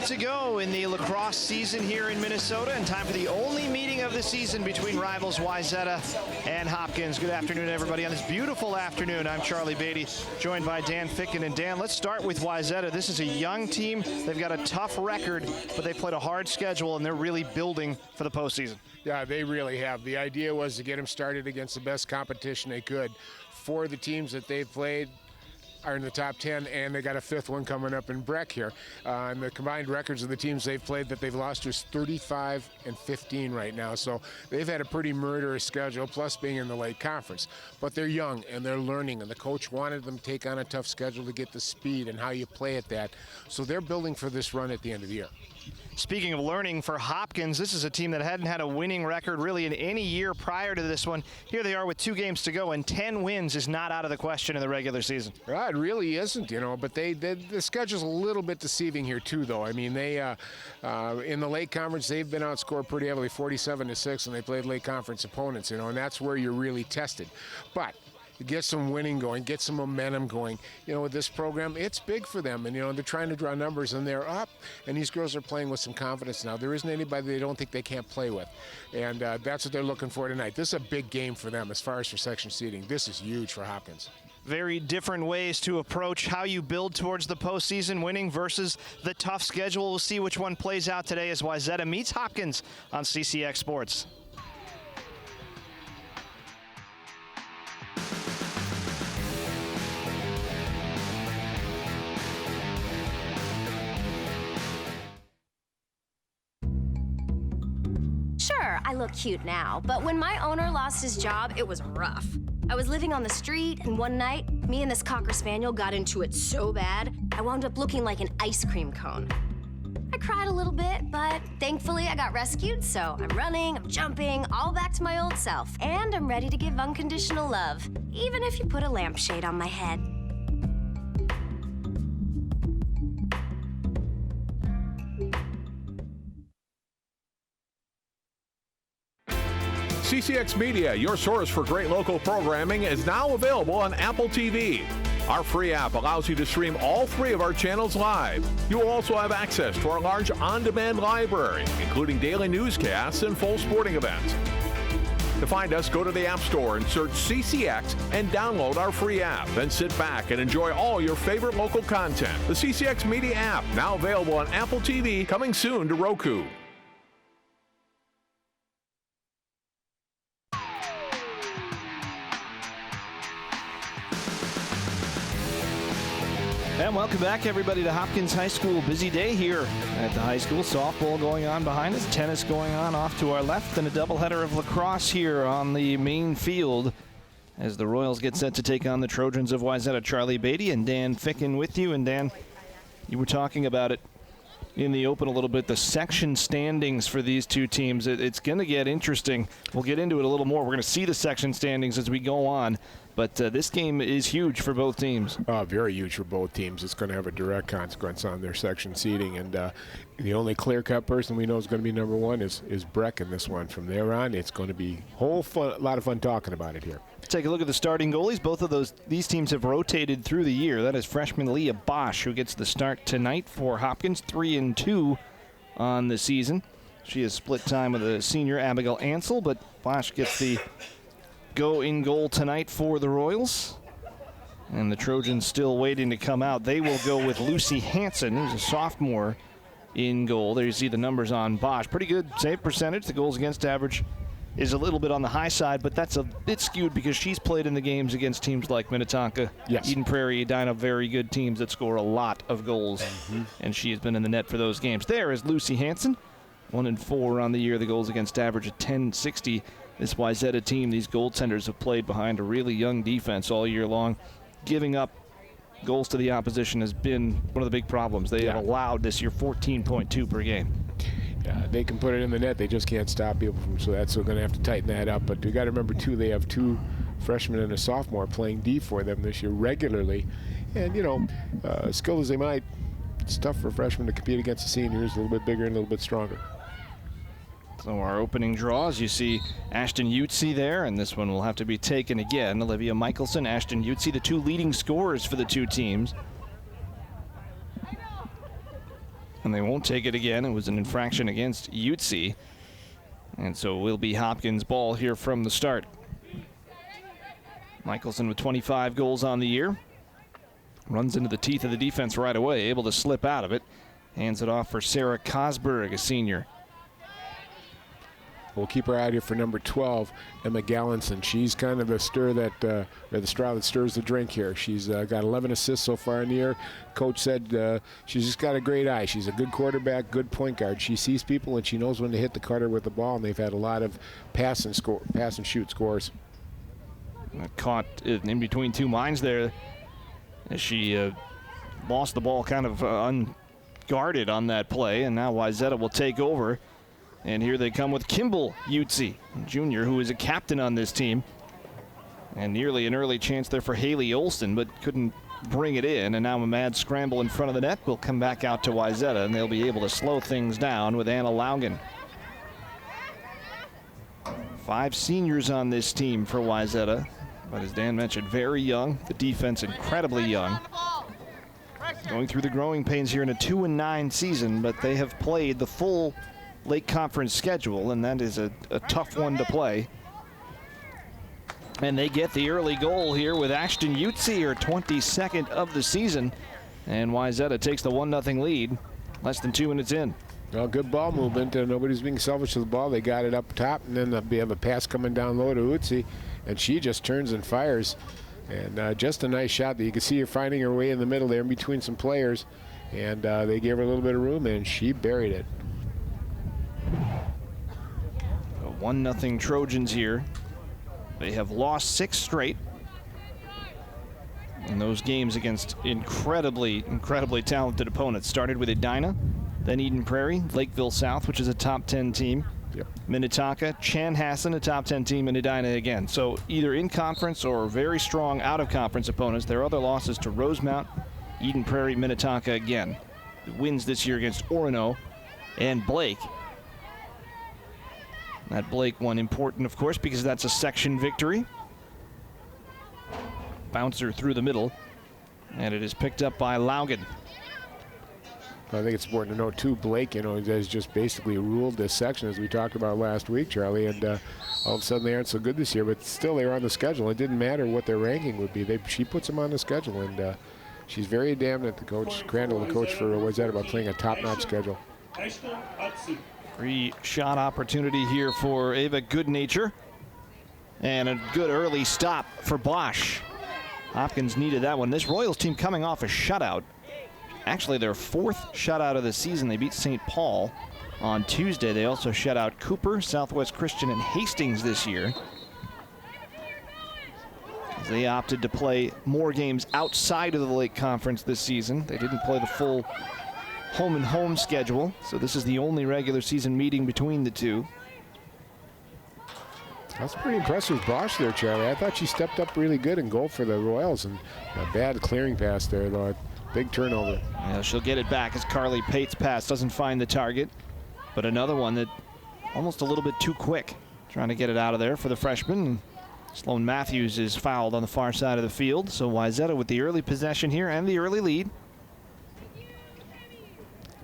To go in the lacrosse season here in Minnesota, and time for the only meeting of the season between rivals Wayzata and Hopkins. Good afternoon, everybody. On this beautiful afternoon, I'm Charlie Beatty, joined by Dan Ficken. And Dan, let's start with Wayzata. This is a young team. They've got a tough record, but they played a hard schedule, and they're really building for the postseason. Yeah, they really have. The idea was to get them started against the best competition they could. 4 of the teams that they've played are in the top 10, and they got a 5th one coming up in Breck here. And the combined records of the teams they've played that they've lost is 35-15 right now. So they've had a pretty murderous schedule, plus being in the late conference. But they're young and they're learning, and the coach wanted them to take on a tough schedule to get the speed and how you play at that. So they're building for this run at the end of the year. Speaking of learning for Hopkins, this is a team that hadn't had a winning record really in any year prior to this one. Here they are with 2 games to go, and 10 wins is not out of the question in the regular season. Well, it really isn't, you know, but the schedule's a little bit deceiving here too, though. I mean, they in the late conference, they've been outscored pretty heavily, 47-6, and they played late conference opponents, you know, and that's where you're really tested. But get some winning going, get some momentum going. You know, with this program, it's big for them. And, you know, they're trying to draw numbers, and they're up. And these girls are playing with some confidence now. There isn't anybody they don't think they can't play with. And that's what they're looking for tonight. This is a big game for them as far as for section seeding. This is huge for Hopkins. Very different ways to approach how you build towards the postseason, winning versus the tough schedule. We'll see which one plays out today as Wayzata meets Hopkins on CCX Sports. Sure, I look cute now, but when my owner lost his job, it was rough. I was living on the street, and one night, me and this Cocker Spaniel got into it so bad, I wound up looking like an ice cream cone. I cried a little bit, but thankfully I got rescued, so I'm running, I'm jumping, all back to my old self. And I'm ready to give unconditional love, even if you put a lampshade on my head. CCX Media, your source for great local programming, is now available on Apple TV. Our free app allows you to stream all 3 of our channels live. You will also have access to our large on-demand library, including daily newscasts and full sporting events. To find us, go to the App Store and search CCX and download our free app. Then sit back and enjoy all your favorite local content. The CCX Media app, now available on Apple TV, coming soon to Roku. And welcome back, everybody, to Hopkins High School. Busy day here at the high school. Softball going on behind us, tennis going on off to our left, and a doubleheader of lacrosse here on the main field as the Royals get set to take on the Trojans of Wayzata. Charlie Beatty and Dan Ficken with you. And Dan, you were talking about it in the open a little bit, the section standings for these 2 teams. It's going to get interesting. We'll get into it a little more. We're going to see the section standings as we go on. But this game is huge for both teams. Very huge for both teams. It's going to have a direct consequence on their section seeding. And the only clear-cut person we know is going to be number 1 is Breck in this one. From there on, it's going to be a lot of fun talking about it here. Take a look at the starting goalies. Both of these teams have rotated through the year. That is freshman Leah Bosch, who gets the start tonight for Hopkins, 3-2 on the season. She has split time with the senior Abigail Ansel, but Bosch gets the go in goal tonight for the Royals. And the Trojans still waiting to come out. They will go with Lucy Hansen, who's a sophomore, in goal. There you see the numbers on Bosch. Pretty good save percentage. The goals against average is a little bit on the high side, but that's a bit skewed because she's played in the games against teams like Minnetonka, yes, Eden Prairie, Edina, very good teams that score a lot of goals, and she has been in the net for those games. There is Lucy Hansen, 1-4 on the year. The goals against average at 10.60. This Wayzata team, these goaltenders have played behind a really young defense all year long. Giving up goals to the opposition has been one of the big problems. They have allowed this year 14.2 per game. Yeah, they can put it in the net. They just can't stop people from, so that's going to have to tighten that up. But we got to remember, too, they have 2 freshmen and a sophomore playing D for them this year regularly. And, skilled as they might, it's tough for freshmen to compete against the seniors, a little bit bigger and a little bit stronger. So our opening draws, you see Ashton Utsi there, and this one will have to be taken again. Olivia Michelson, Ashton Utsi, the two leading scorers for the two teams. And they won't take it again. It was an infraction against Utsi. And so it will be Hopkins' ball here from the start. Michelson with 25 goals on the year. Runs into the teeth of the defense right away, able to slip out of it. Hands it off for Sarah Cosberg, a senior. We'll keep her out here for number 12, Emma Gallinson. She's kind of a stir that, or the straw that stirs the drink here. She's got 11 assists so far in the year. Coach said she's just got a great eye. She's a good quarterback, good point guard. She sees people and she knows when to hit the cutter with the ball, and they've had a lot of pass and shoot scores. Caught in between two minds there as she lost the ball kind of unguarded on that play, and now Wayzata will take over. And here they come with Kimball Utsi, junior, who is a captain on this team. And nearly an early chance there for Haley Olsen, but couldn't bring it in. And now a mad scramble in front of the net will come back out to Wayzata, and they'll be able to slow things down with Anna Laugen. 5 seniors on this team for Wayzata, but as Dan mentioned, very young. The defense incredibly young. Going through the growing pains here in a 2-9 season, but they have played the full Lake Conference schedule, and that is a tough one to play. And they get the early goal here with Ashton Utsi, her 22nd of the season. And Wayzata takes the 1-0 lead, less than 2 minutes in. Well, good ball movement. Nobody's being selfish with the ball. They got it up top, and then they have a pass coming down low to Utsi, and she just turns and fires. And just a nice shot that you can see her finding her way in the middle there in between some players. And they gave her a little bit of room, and she buried it. 1-0 Trojans here. They have lost 6 straight in those games against incredibly talented opponents. Started with Edina, then Eden Prairie, Lakeville South, which is a top 10 team. Yep. Minnetonka, Chanhassen, a top 10 team, and Edina again. So either in conference or very strong out of conference opponents. Their other losses to Rosemount, Eden Prairie, Minnetonka again. The wins this year against Orono and Blake. That Blake one important, of course, because that's a section victory. Bouncer through the middle, and it is picked up by Laugen. I think it's important to note, too, Blake, has just basically ruled this section, as we talked about last week, Charlie, and all of a sudden they aren't so good this year, but still they were on the schedule. It didn't matter what their ranking would be. She puts them on the schedule, and she's very adamant, the coach, Crandall, the coach for Wayzata, about playing a top-notch schedule. Free shot opportunity here for Ava Goodnature. And a good early stop for Bosch. Hopkins needed that one. This Royals team coming off a shutout. Actually, their 4th shutout of the season. They beat St. Paul on Tuesday. They also shut out Cooper, Southwest Christian, and Hastings this year. They opted to play more games outside of the Lake Conference this season. They didn't play the full home and home schedule, so this is the only regular season meeting between the two. That's pretty impressive, Bosch there, Charlie. I thought she stepped up really good in goal for the Royals, and a bad clearing pass there, though. Big turnover. Yeah, she'll get it back as Carly Pate's pass doesn't find the target, but another one that almost a little bit too quick, trying to get it out of there for the freshman. Sloan Matthews is fouled on the far side of the field, so Wayzata with the early possession here and the early lead.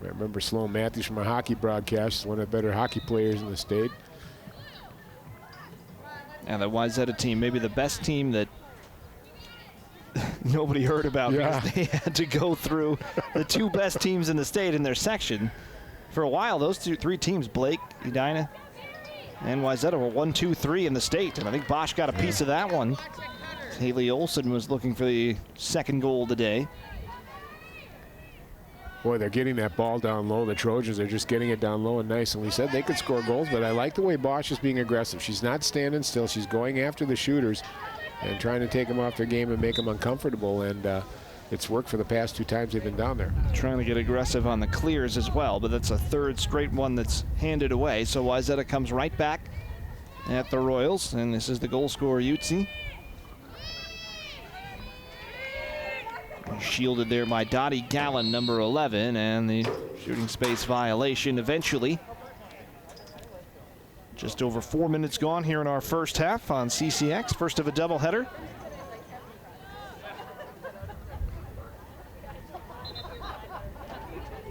I remember Sloan Matthews from a hockey broadcast, one of the better hockey players in the state. And the Wayzata team, maybe the best team that nobody heard about, because they had to go through the 2 best teams in the state in their section. For a while, those 3 teams, Blake, Edina, and Wayzata, were 1, 2, 3 in the state. And I think Bosch got a piece of that one. Haley Olsen was looking for the 2nd goal today. Boy, they're getting that ball down low. The Trojans are just getting it down low and nice. And we said they could score goals, but I like the way Bosch is being aggressive. She's not standing still. She's going after the shooters and trying to take them off their game and make them uncomfortable. And it's worked for the past 2 times they've been down there. Trying to get aggressive on the clears as well, but that's a 3rd straight one that's handed away. So Wayzata comes right back at the Royals, and this is the goal scorer, Utsi. shielded there by Dottie Gallen, number 11, and the shooting space violation eventually. Just over 4 minutes gone here in our first half on CCX, first of a doubleheader.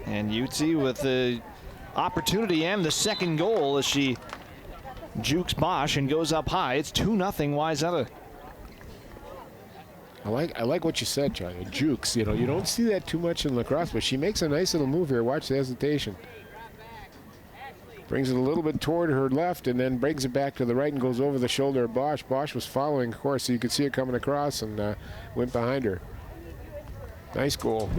And Utsi with the opportunity and the second goal as she jukes Bosch and goes up high. It's 2-0 Wayzata. I like what you said, Charlie. Jukes, you know, you don't see that too much in lacrosse, but she makes a nice little move here. Watch the hesitation. Brings it a little bit toward her left and then brings it back to the right and goes over the shoulder of Bosch. Bosch was following, of course, so you could see it coming across and went behind her. Nice goal.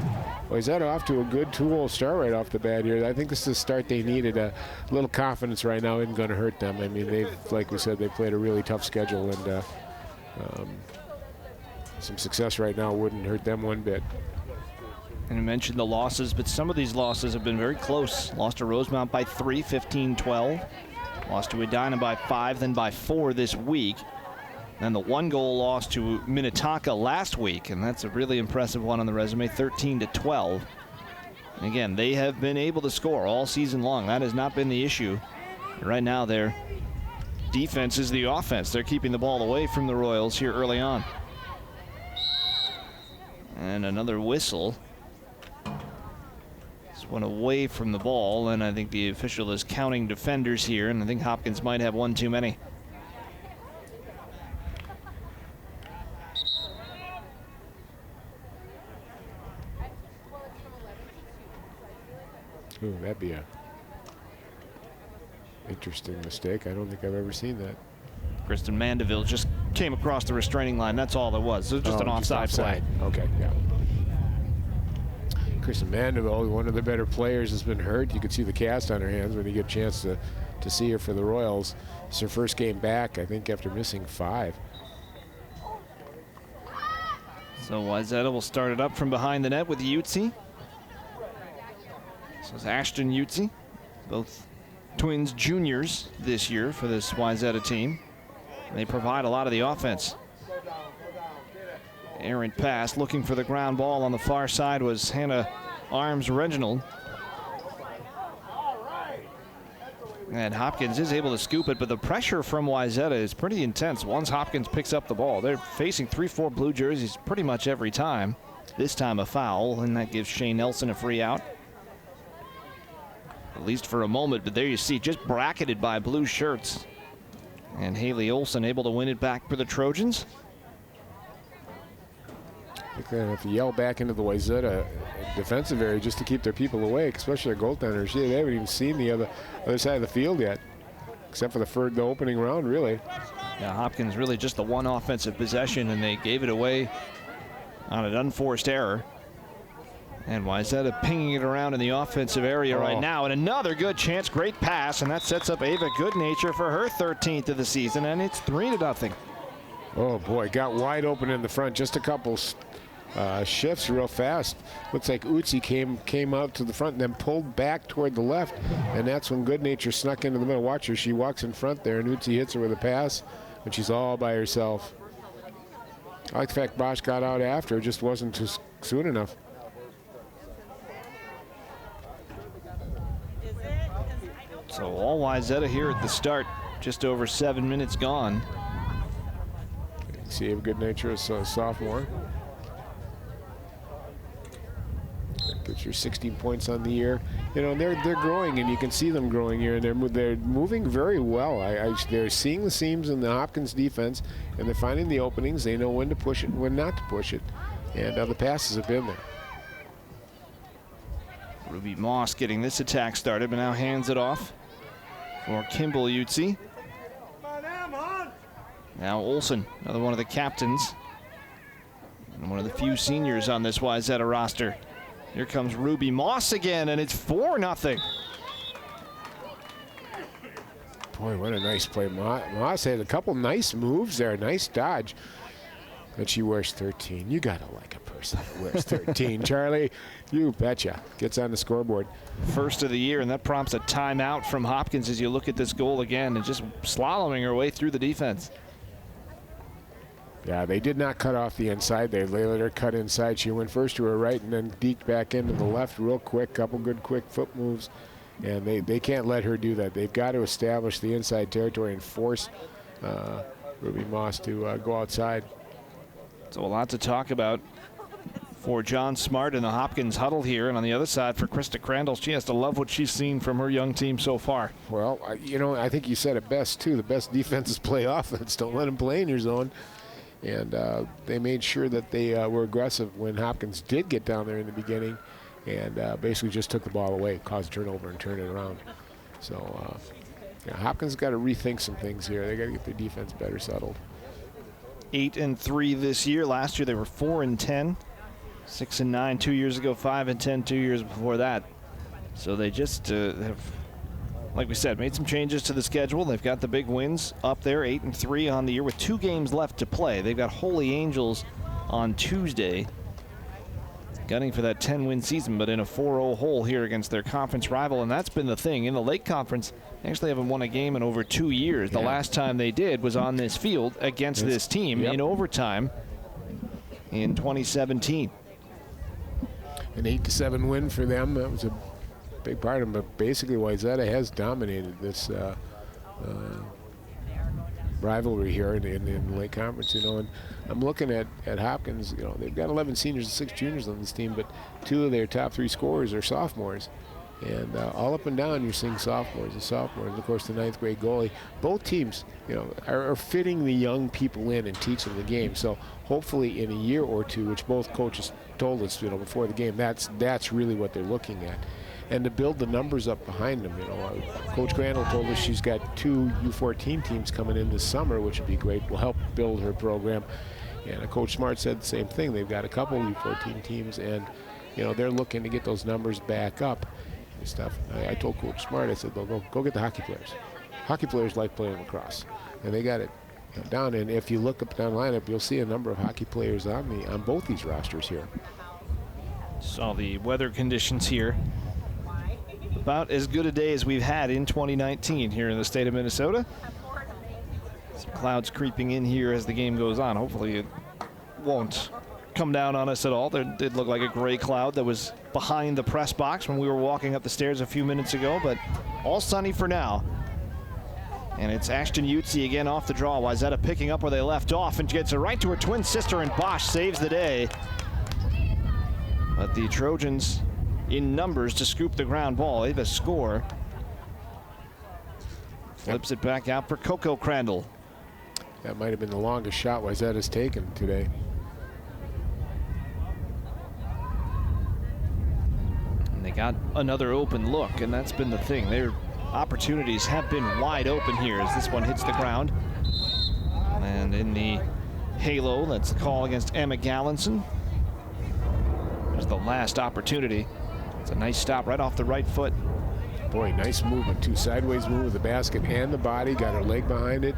Wayzata off to a good 2-0 start right off the bat here. I think this is the start they needed. A little confidence right now isn't going to hurt them. I mean, they've, like we said, they played a really tough schedule, and some success right now wouldn't hurt them one bit. And you mentioned the losses, but some of these losses have been very close. Lost to Rosemount by 3, 15-12. Lost to Edina by 5, then by 4 this week. And the 1-goal loss to Minnetonka last week, and that's a really impressive one on the resume, 13-12. And again, they have been able to score all season long. That has not been the issue. Right now, their defense is the offense. They're keeping the ball away from the Royals here early on. And another whistle. This one away from the ball, and I think the official is counting defenders here, and I think Hopkins might have one too many. Ooh, that'd be a interesting mistake. I don't think I've ever seen that. Kristen Mandeville just came across the restraining line. That's all it was. It was just an offside play. Okay, yeah. Kristen Mandeville, one of the better players, has been hurt. You could see the cast on her hands when you get a chance to see her for the Royals. It's her first game back, I think, after missing 5. So Wayzata will start it up from behind the net with Utsi. This is Ashton Utsi, both twins juniors this year for this Wayzata team. They provide a lot of the offense. Errant pass, looking for the ground ball on the far side was Hannah Arms Reginald. And Hopkins is able to scoop it, but the pressure from Wayzata is pretty intense. Once Hopkins picks up the ball, they're facing 3-4 blue jerseys pretty much every time. This time a foul, and that gives Shane Nelson a free out. At least for a moment, but there you see, just bracketed by blue shirts. And Haley Olsen able to win it back for the Trojans. I think they have to yell back into the Wayzata defensive area just to keep their people awake, especially their goaltenders. They haven't even seen the other side of the field yet, except for the opening round, really. Yeah, Hopkins really just the one offensive possession, and they gave it away on an unforced error. And Wayzata pinging it around in the offensive area right now. And another good chance, great pass, and that sets up Ava Goodnature for her 13th of the season, and it's 3-0. Oh boy, got wide open in the front. Just a couple shifts real fast. Looks like Utsi came out to the front and then pulled back toward the left, and that's when Goodnature snuck into the middle. Watch her, she walks in front there, and Utsi hits her with a pass, and she's all by herself. I like the fact Bosch got out after, it just wasn't too soon enough. So all Wayzata here at the start, just over 7 minutes gone. See Ava Goodnature as a sophomore. Gets your 16 points on the year. You know, they're growing, and you can see them growing here, and they're moving very well. They're seeing the seams in the Hopkins defense, and they're finding the openings. They know when to push it and when not to push it, and the passes have been there. Ruby Moss getting this attack started, but now hands it off for Kimball Utsi. Now Olsen, another one of the captains, and one of the few seniors on this Wayzata roster. Here comes Ruby Moss again, and it's 4-0. Boy, what a nice play. Moss had a couple nice moves there, nice dodge. And she wears 13. You gotta like a person that wears 13, Charlie. You betcha. Gets on the scoreboard. First of the year, and that prompts a timeout from Hopkins as you look at this goal again, and just slaloming her way through the defense. Yeah, they did not cut off the inside. They let her cut inside. She went first to her right and then deked back into the left real quick. Couple good quick foot moves. And they can't let her do that. They've got to establish the inside territory and force Ruby Moss to go outside. So a lot to talk about for John Smart in the Hopkins huddle here. And on the other side for Krista Crandall, she has to love what she's seen from her young team so far. Well, I think you said it best, too. The best defenses play offense. Don't let them play in your zone. And they made sure that they were aggressive when Hopkins did get down there in the beginning and basically just took the ball away, caused a turnover, and turned it around. So Hopkins got to rethink some things here. They got to get their defense better settled. 8-3 this year. Last year they were 4-10, 6-9 2 years ago, 5-10 2 years before that. So they just have, like we said, made some changes to the schedule. They've got the big wins up there, 8-3 on the year with 2 games left to play. They've got Holy Angels on Tuesday, gunning for that 10-win season, but in a 4-0 hole here against their conference rival. And that's been the thing. In the Lake Conference, they actually haven't won a game in over 2 years. The last time they did was on this field against this team in overtime in 2017. An 8-7 win for them. That was a big part of them. But basically, Wayzata has dominated this rivalry here in the Lake Conference, and I'm looking at Hopkins. They've got 11 seniors and 6 juniors on this team, but 2 of their top 3 scorers are sophomores, and all up and down you're seeing sophomores and sophomores. Of course, the 9th grade goalie. Both teams, are fitting the young people in and teaching the game. So hopefully, in a year or 2, which both coaches told us, before the game, that's really what they're looking at. And to build the numbers up behind them. Coach Crandall told us she's got 2 U14 teams coming in this summer, which would be great. Will help build her program. And Coach Smart said the same thing. They've got a couple U14 teams, and they're looking to get those numbers back up and stuff. I told Coach Smart, I said, go get the hockey players. Hockey players like playing lacrosse, and they got it down. And if you look up down the lineup, you'll see a number of hockey players on both these rosters here. Saw the weather conditions here. About as good a day as we've had in 2019 here in the state of Minnesota. Some clouds creeping in here as the game goes on. Hopefully it won't come down on us at all. There did look like a gray cloud that was behind the press box when we were walking up the stairs a few minutes ago, but all sunny for now. And it's Ashton Utzi again off the draw. Wayzata picking up where they left off and gets it right to her twin sister, and Bosch saves the day. But the Trojans in numbers to scoop the ground ball. They have a score. Flips it back out for Coco Crandall. That might have been the longest shot Wayzata's taken today. And they got another open look, and that's been the thing. Their opportunities have been wide open here as this one hits the ground. And in the halo, that's the call against Emma Gallinson. There's the last opportunity. It's a nice stop right off the right foot. Boy, nice movement, too. Sideways move with the basket and the body. Got her leg behind it.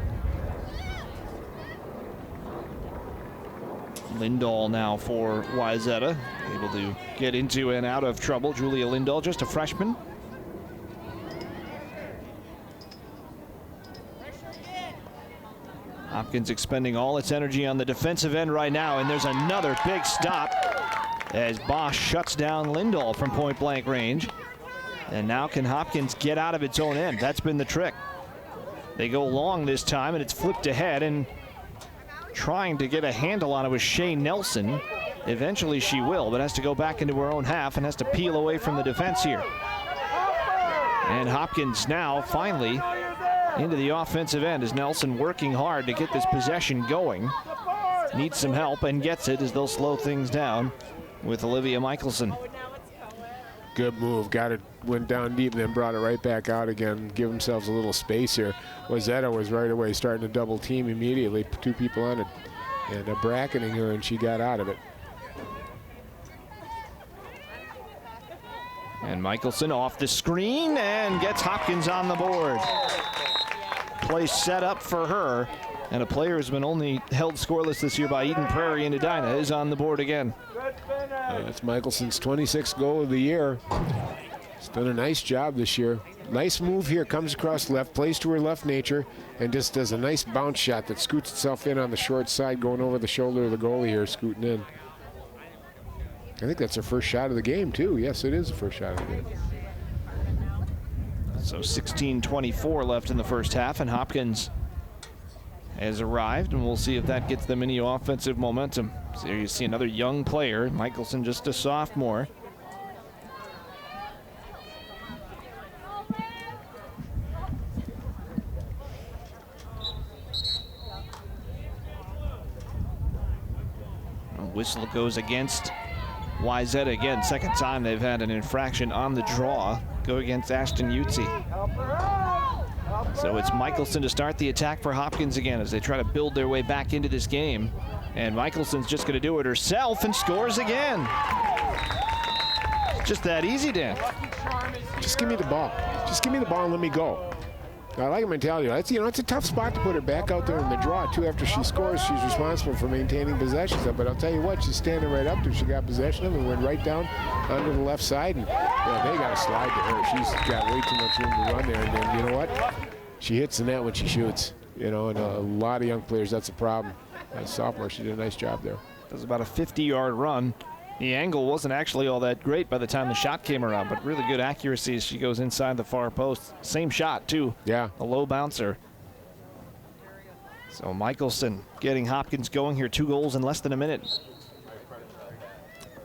Lindahl now for Wayzata. Able to get into and out of trouble. Julia Lindahl, just a freshman. Hopkins expending all its energy on the defensive end right now, and there's another big stop as Bosch shuts down Lindahl from point-blank range. And now can Hopkins get out of its own end? That's been the trick. They go long this time, and it's flipped ahead, and trying to get a handle on it was Shea Nelson. Eventually she will, but has to go back into her own half and has to peel away from the defense here. And Hopkins now finally into the offensive end as Nelson working hard to get this possession going. Needs some help and gets it as they'll slow things down with Olivia Michelson. Good move. Got it, went down deep, then brought it right back out again. Give themselves a little space here. Wayzata was right away starting to double team immediately. 2 people on it and bracketing her, and she got out of it. And Michelson off the screen and gets Hopkins on the board. Play set up for her, and a player who's been only held scoreless this year by Eden Prairie and Edina is on the board again. That's Michelson's 26th goal of the year. She's done a nice job this year. Nice move here, comes across left, plays to her left nature, and just does a nice bounce shot that scoots itself in on the short side, going over the shoulder of the goalie here, scooting in. I think that's her first shot of the game, too. Yes, it is the first shot of the game. So 16:24 left in the first half, and Hopkins has arrived, and we'll see if that gets them any offensive momentum. So here you see another young player, Michelson, just a sophomore. A whistle goes against Wayzata again. Second time they've had an infraction on the draw go against Ashton Utsi. So it's Michelson to start the attack for Hopkins again as they try to build their way back into this game. And Michelson's just going to do it herself and scores again. Just that easy, Dan. Just give me the ball. Just give me the ball and let me go. I like her mentality. It's, you know, it's a tough spot to put her back out there in the draw, too. After she scores, she's responsible for maintaining possessions of. But I'll tell you what, she's standing right up there. She got possession of it and went right down onto the left side. And yeah, they got to slide to her. She's got way too much room to run there. And then, you know what? She hits the net when she shoots. You know, and a lot of young players, that's a problem. As a sophomore, she did a nice job there. Does about a 50-yard run. The angle wasn't actually all that great by the time the shot came around, but really good accuracy as she goes inside the far post. Same shot, too. Yeah. A low bouncer. So Michelson getting Hopkins going here. 2 goals in less than a minute.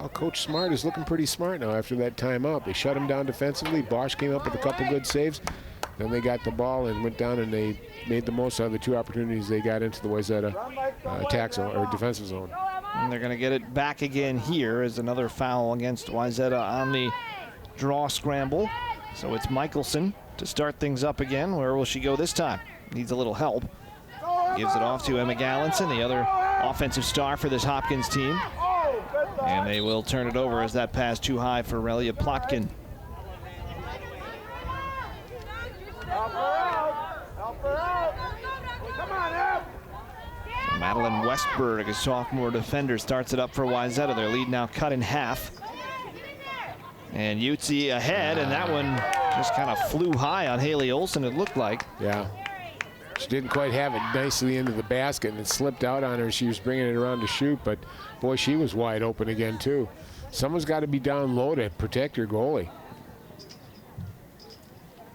Well, Coach Smart is looking pretty smart now after that timeout. They shut him down defensively. Bosch came up with a couple good saves. Then they got the ball and went down, and they made the most out of the 2 opportunities they got into the Wayzata attack zone or defensive zone. And they're going to get it back again here as another foul against Wayzata on the draw scramble. So it's Michelson to start things up again. Where will she go this time? Needs a little help. Gives it off to Emma Gallinson, the other offensive star for this Hopkins team. And they will turn it over as that pass too high for Relia Plotkin. Madeline Westberg, a sophomore defender, starts it up for Wayzata. Their lead now cut in half. And Utsi ahead, and that one just kind of flew high on Haley Olsen, it looked like. Yeah. She didn't quite have it nicely into the basket, and it slipped out on her. She was bringing it around to shoot, but boy, she was wide open again, too. Someone's got to be down low to protect your goalie.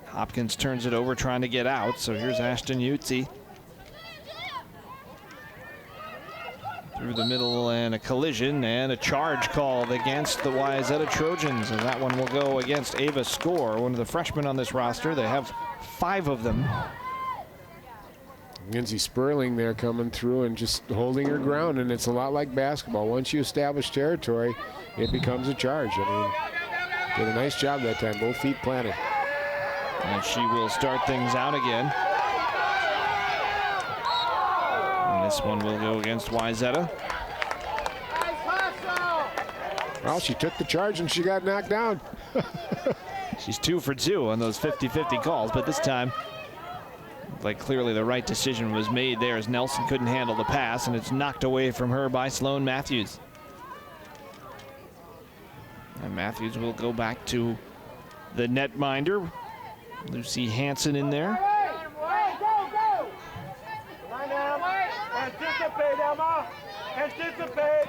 Hopkins turns it over, trying to get out. So here's Ashton Utsi. Through the middle, and a collision and a charge called against the Wayzata Trojans, and that one will go against Ava Score, one of the freshmen on this roster. They have 5 of them. Lindsay Sperling there coming through and just holding her ground, and it's a lot like basketball. Once you establish territory, it becomes a charge. I mean, did a nice job that time, both feet planted. And she will start things out again. This one will go against Wayzata. Well, she took the charge and she got knocked down. She's 2 for 2 on those 50-50 calls, but this time, like clearly the right decision was made there as Nelson couldn't handle the pass, and it's knocked away from her by Sloan Matthews. And Matthews will go back to the netminder. Lucy Hansen in there. Anticipate, Emma. Anticipate.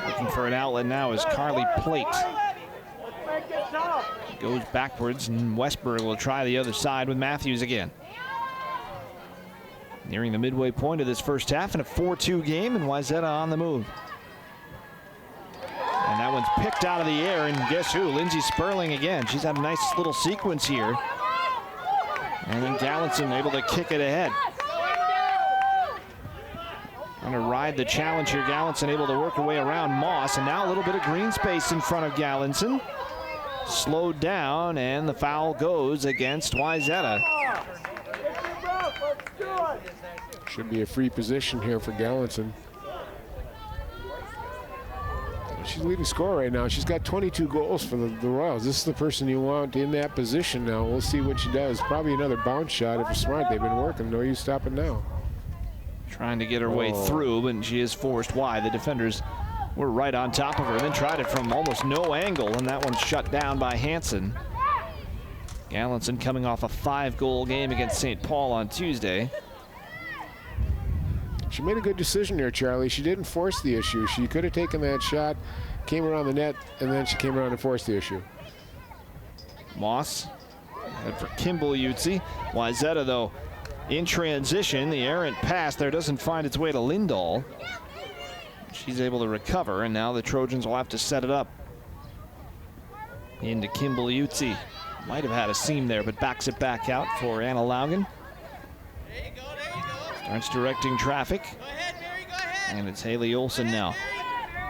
Looking for an outlet now is Carly Plate. Let's make it tough. Goes backwards, and Westberg will try the other side with Matthews again. Nearing the midway point of this first half in a 4-2 game, and Wayzata on the move. And that one's picked out of the air, and guess who? Lindsay Sperling again. She's had a nice little sequence here. And then Gallinson able to kick it ahead. Going to ride the challenge here. Gallinson able to work her way around Moss, and now a little bit of green space in front of Gallinson. Slowed down, and the foul goes against Wayzata. Should be a free position here for Gallinson. She's leading scorer right now. She's got 22 goals for the Royals. This is the person you want in that position now. We'll see what she does. Probably another bounce shot if it's smart. They've been working. No use stopping now. Trying to get her way through, but she is forced wide. The defenders were right on top of her, then tried it from almost no angle, and that one's shut down by Hansen. Gallinson coming off a 5-goal game against St. Paul on Tuesday. She made a good decision there, Charlie. She didn't force the issue. She could have taken that shot, came around the net, and then she came around and forced the issue. Moss and for Kimball Utsi. Wayzata, though, in transition. The errant pass there doesn't find its way to Lindahl. She's able to recover, and now the Trojans will have to set it up. Into Kimball Utsi. Might have had a seam there, but backs it back out for Anna Laugen. There you go, there you go. Starts directing traffic. Go ahead, Mary, go ahead. And it's Haley Olsen now.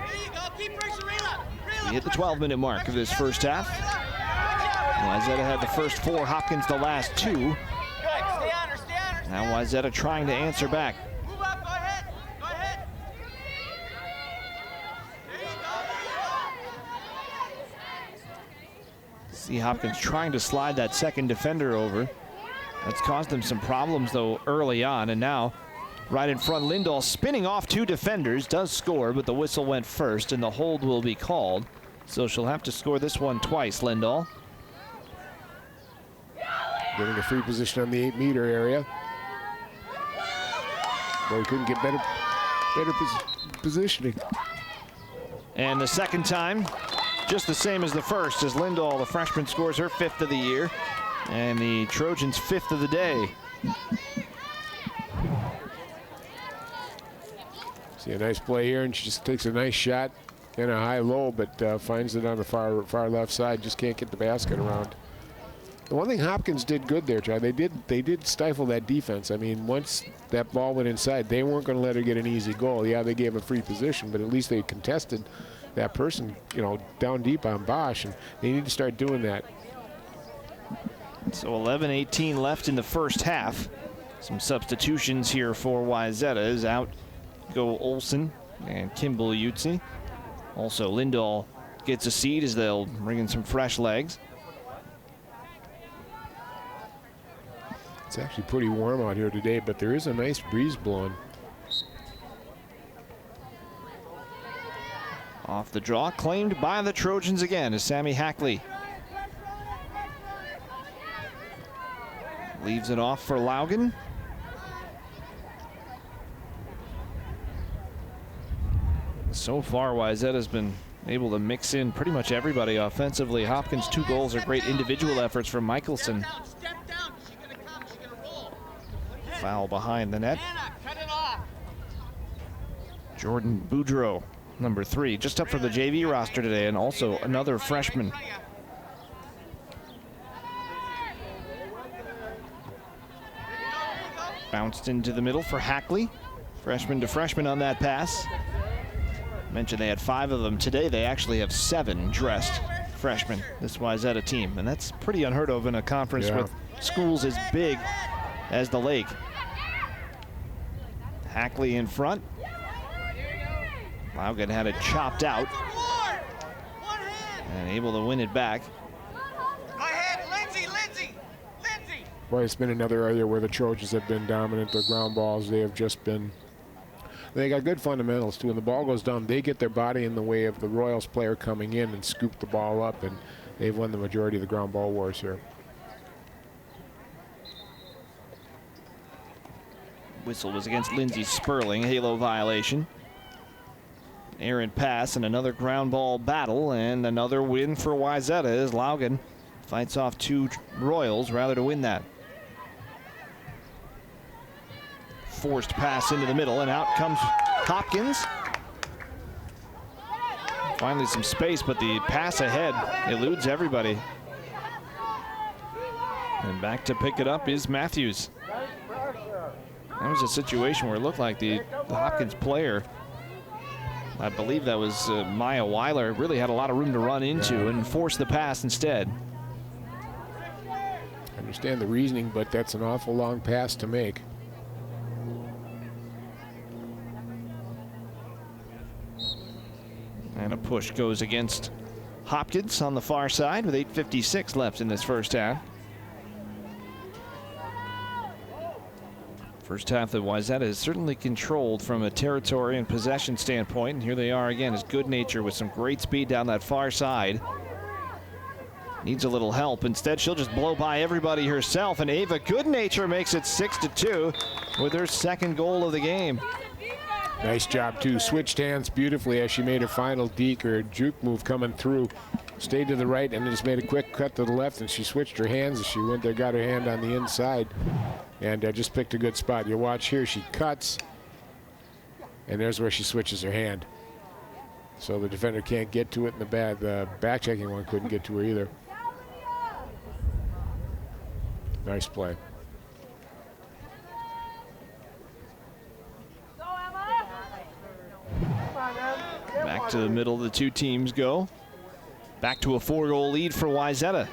There you go, keep pushing, reel up. We hit the 12-minute mark of this first half. Wayzata had the first 4, Hopkins the last 2. Good, stay on her, stay on her. Now Wayzata trying to answer back. Move up, go ahead, go ahead. There you go. See Hopkins trying to slide that second defender over. That's caused them some problems, though, early on. And now, right in front, Lindahl spinning off 2 defenders, does score, but the whistle went first, and the hold will be called. So she'll have to score this one twice, Lindahl. Getting a free position on the 8-meter area. But we couldn't get better positioning. And the second time, just the same as the first, as Lindahl, the freshman, scores her 5th of the year, and the Trojans' 5th of the day. See a nice play here, and she just takes a nice shot in a high-low, but finds it on the far left side. Just can't get the basket around. The one thing Hopkins did good there, John, they did stifle that defense. I mean, once that ball went inside, they weren't going to let her get an easy goal. Yeah, they gave a free position, but at least they contested that person, you know, down deep on Bosch, and they need to start doing that. So 11:18 left in the first half. Some substitutions here for Wayzata. Is out go Olsen and Kimball Utsi. Also, Lindahl gets a seat as they'll bring in some fresh legs. It's actually pretty warm out here today, but there is a nice breeze blowing. Off the draw, claimed by the Trojans again, is Sammy Hackley. Leaves it off for Laugen. So far, Wayzata's been able to mix in pretty much everybody offensively. Hopkins' 2 goals are great individual efforts from Michelson. Step down, she's gonna come, she's gonna roll. Foul behind the net. Anna, cut it off. Jordan Boudreau, number 3, just up for the JV roster today, and also another freshman. Bounced into the middle for Hackley. Freshman to freshman on that pass. Mentioned they had 5 of them. Today they actually have 7 dressed freshmen, this Wayzata team. And that's pretty unheard of in a conference with schools as big as the Lake. Hackley in front. Laugen had it chopped out and able to win it back. Go ahead, Lindsay, Lindsay, Lindsay. Boy, it's been another area where the Trojans have been dominant. The ground balls, they have just been, they got good fundamentals too. When the ball goes down, they get their body in the way of the Royals player coming in and scoop the ball up, and they've won the majority of the ground ball wars here. Whistle was against Lindsay Sperling, halo violation. Errant pass and another ground ball battle, and another win for Wayzata as Laugen fights off 2 Royals rather to win that. Forced pass into the middle, and out comes Hopkins. Finally some space, but the pass ahead eludes everybody. And back to pick it up is Matthews. That was a situation where it looked like the Hopkins player, I believe that was Maya Weiler, really had a lot of room to run into and forced the pass instead. I understand the reasoning, but that's an awful long pass to make. And a push goes against Hopkins on the far side with 8:56 left in this first half. First half that Wayzata is certainly controlled from a territory and possession standpoint. And here they are again as Good Nature with some great speed down that far side. Needs a little help. Instead, she'll just blow by everybody herself. And Ava Good Nature makes it 6-2 with her second goal of the game. Nice job, too. Switched hands beautifully as she made her final deke or juke move coming through. Stayed to the right and just made a quick cut to the left, and she switched her hands as she went there, got her hand on the inside, and just picked a good spot. You watch here, she cuts, and there's where she switches her hand. So the defender can't get to it, and the back-checking one couldn't get to her either. Nice play. Back to the middle, the two teams go. Back to a 4-goal lead for Wayzata.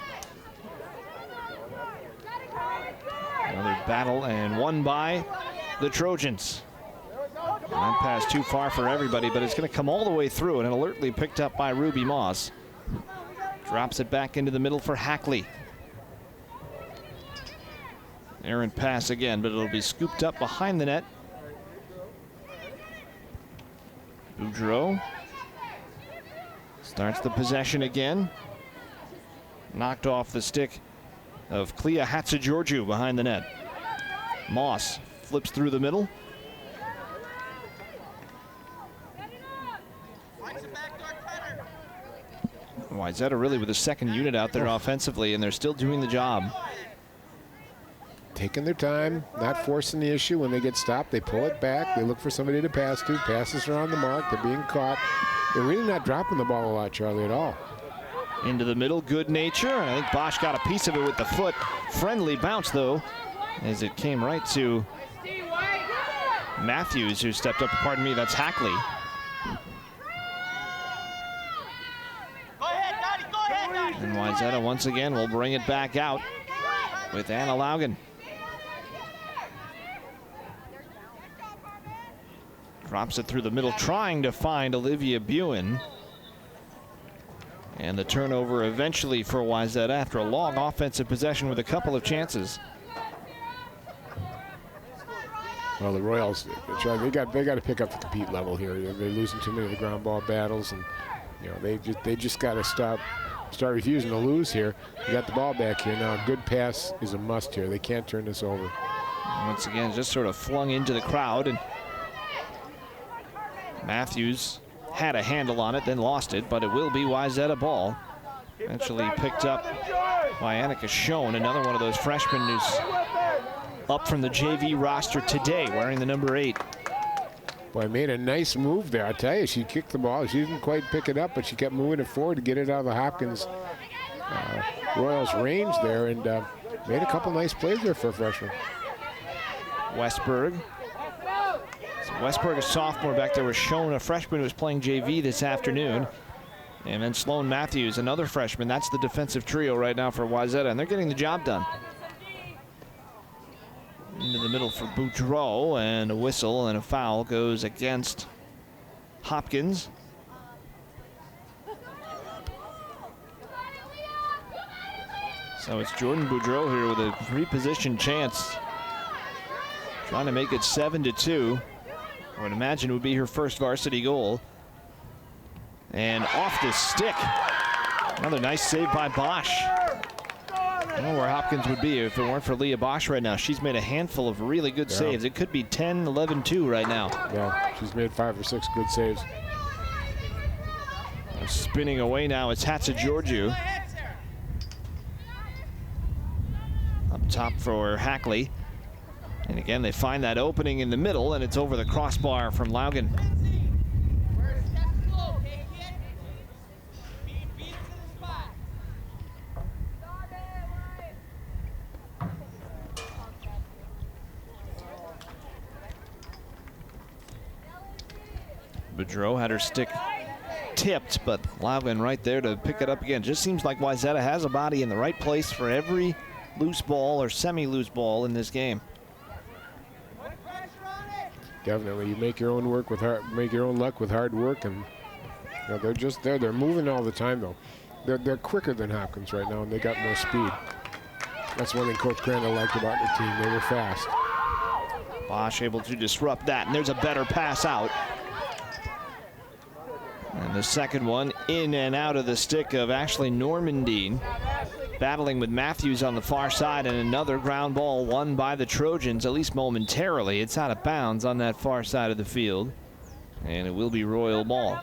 Another battle and won by the Trojans. That pass too far for everybody, but it's going to come all the way through and alertly picked up by Ruby Moss. Drops it back into the middle for Hackley. Errant pass again, but it'll be scooped up behind the net. Boudreau starts the possession again. Knocked off the stick of Clea Hatzigeorgiou behind the net. Moss flips through the middle. Wayzata really with the second unit out there offensively, and they're still doing the job. Taking their time, not forcing the issue. When they get stopped, they pull it back. They look for somebody to pass to. Passes are on the mark. They're being caught. They're really not dropping the ball a lot, Charlie, at all. Into the middle, Good Nature. I think Bosch got a piece of it with the foot. Friendly bounce, though, as it came right to Matthews, who stepped up. Pardon me, that's Hackley. And Wayzata once again will bring it back out with Anna Laugen. Drops it through the middle, trying to find Olivia Buin. And the turnover eventually for Wayzata after a long offensive possession with a couple of chances. Well, the Royals, Charlie, they got to pick up the compete level here. They're losing too many of the ground ball battles, and they just got to start refusing to lose here. You got the ball back here now. A good pass is a must here. They can't turn this over. Once again, just sort of flung into the crowd, and Matthews had a handle on it, then lost it, but it will be Wayzata ball. Eventually picked up by Annika Schoen, another one of those freshmen who's up from the JV roster today, wearing the number 8. Boy, made a nice move there. I tell you, she kicked the ball. She didn't quite pick it up, but she kept moving it forward to get it out of the Hopkins Royals range there, and made a couple nice plays there for a freshman. Westberg. So Westberg, a sophomore back there, was shown a freshman who was playing JV this afternoon. And then Sloan Matthews, another freshman. That's the defensive trio right now for Wayzata, and they're getting the job done. Into the middle for Boudreau, and a whistle and a foul goes against Hopkins. So it's Jordan Boudreau here with a reposition chance, trying to make it 7-2. I would imagine it would be her first varsity goal. And off the stick, another nice save by Bosch. I don't know where Hopkins would be if it weren't for Leah Bosch right now. She's made a handful of really good saves. It could be 10-11-2 right now. Yeah, she's made 5 or 6 good saves. Spinning away now, it's Hatzigeorgiou. Up top for Hackley. And again, they find that opening in the middle, and it's over the crossbar from Laugen. Boudreau had her stick tipped, but Laugen right there to pick it up again. Just seems like Wayzata has a body in the right place for every loose ball or semi-loose ball in this game. Definitely, you make your own work with make your own luck with hard work, and they're just there. They're moving all the time, though. They're quicker than Hopkins right now, and they got more speed. That's one thing Coach Crandall liked about the team. They were fast. Bosch able to disrupt that, and there's a better pass out. And the second one in and out of the stick of Ashley Normandine, battling with Matthews on the far side, and another ground ball won by the Trojans, at least momentarily. It's out of bounds on that far side of the field, and it will be Royal ball.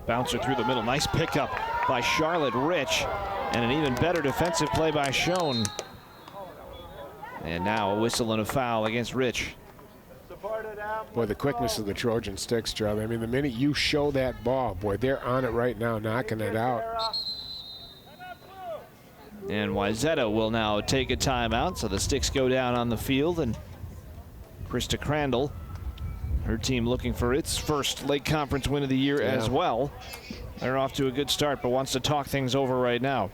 Bouncer through the middle. Nice pickup by Charlotte Rich, and an even better defensive play by Schoen. And now a whistle and a foul against Rich. Boy, the quickness of the Trojan sticks, Charlie. I mean, the minute you show that ball, boy, they're on it right now, knocking it out. And Wayzata will now take a timeout, so the sticks go down on the field, and Krista Crandall, her team looking for its first Lake Conference win of the year as well. They're off to a good start, but wants to talk things over right now.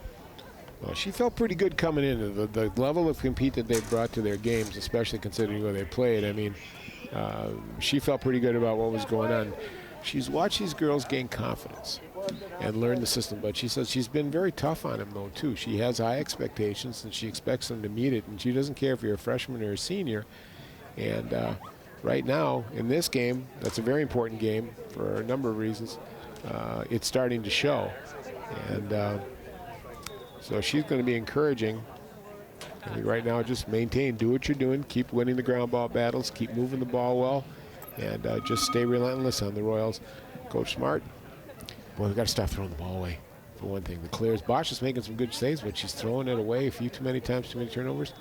Well, she felt pretty good coming in. The level of compete that they brought to their games, especially considering where they played. I mean, she felt pretty good about what was going on. She's watched these girls gain confidence and learn the system, but she says she's been very tough on them, though, too. She has high expectations, and she expects them to meet it, and she doesn't care if you're a freshman or a senior. And right now, in this game, that's a very important game for a number of reasons. It's starting to show. And so she's going to be encouraging. I think right now, just maintain, do what you're doing, keep winning the ground ball battles, keep moving the ball well, and just stay relentless on the Royals. Coach Smart, boy, we've got to stop throwing the ball away, for one thing. The clears. Bosch is making some good saves, but she's throwing it away a few too many times, too many turnovers.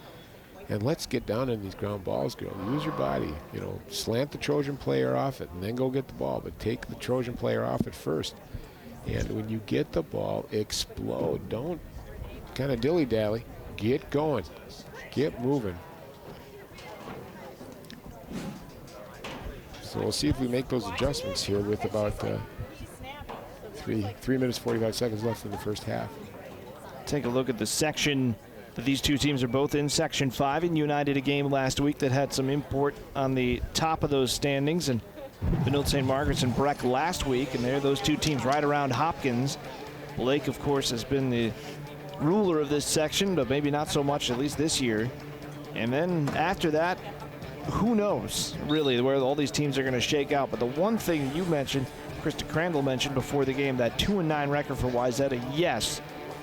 And let's get down in these ground balls, girl. Use your body. You know, slant the Trojan player off it and then go get the ball, but take the Trojan player off it first. And when you get the ball, explode. Don't kind of dilly-dally. Get going. Get moving. So we'll see if we make those adjustments here with about 3 minutes, 45 seconds left in the first half. Take a look at the section that these two teams are both in, Section 5, and United a game last week that had some import on the top of those standings, and Benilde St. Margaret's and Breck last week, and there those two teams right around Hopkins. Blake, of course, has been the ruler of this section, but maybe not so much, at least this year. And then after that, who knows, really, where all these teams are going to shake out. But the one thing you mentioned, Krista Crandall mentioned before the game, that 2-9 record for Wayzata, yes,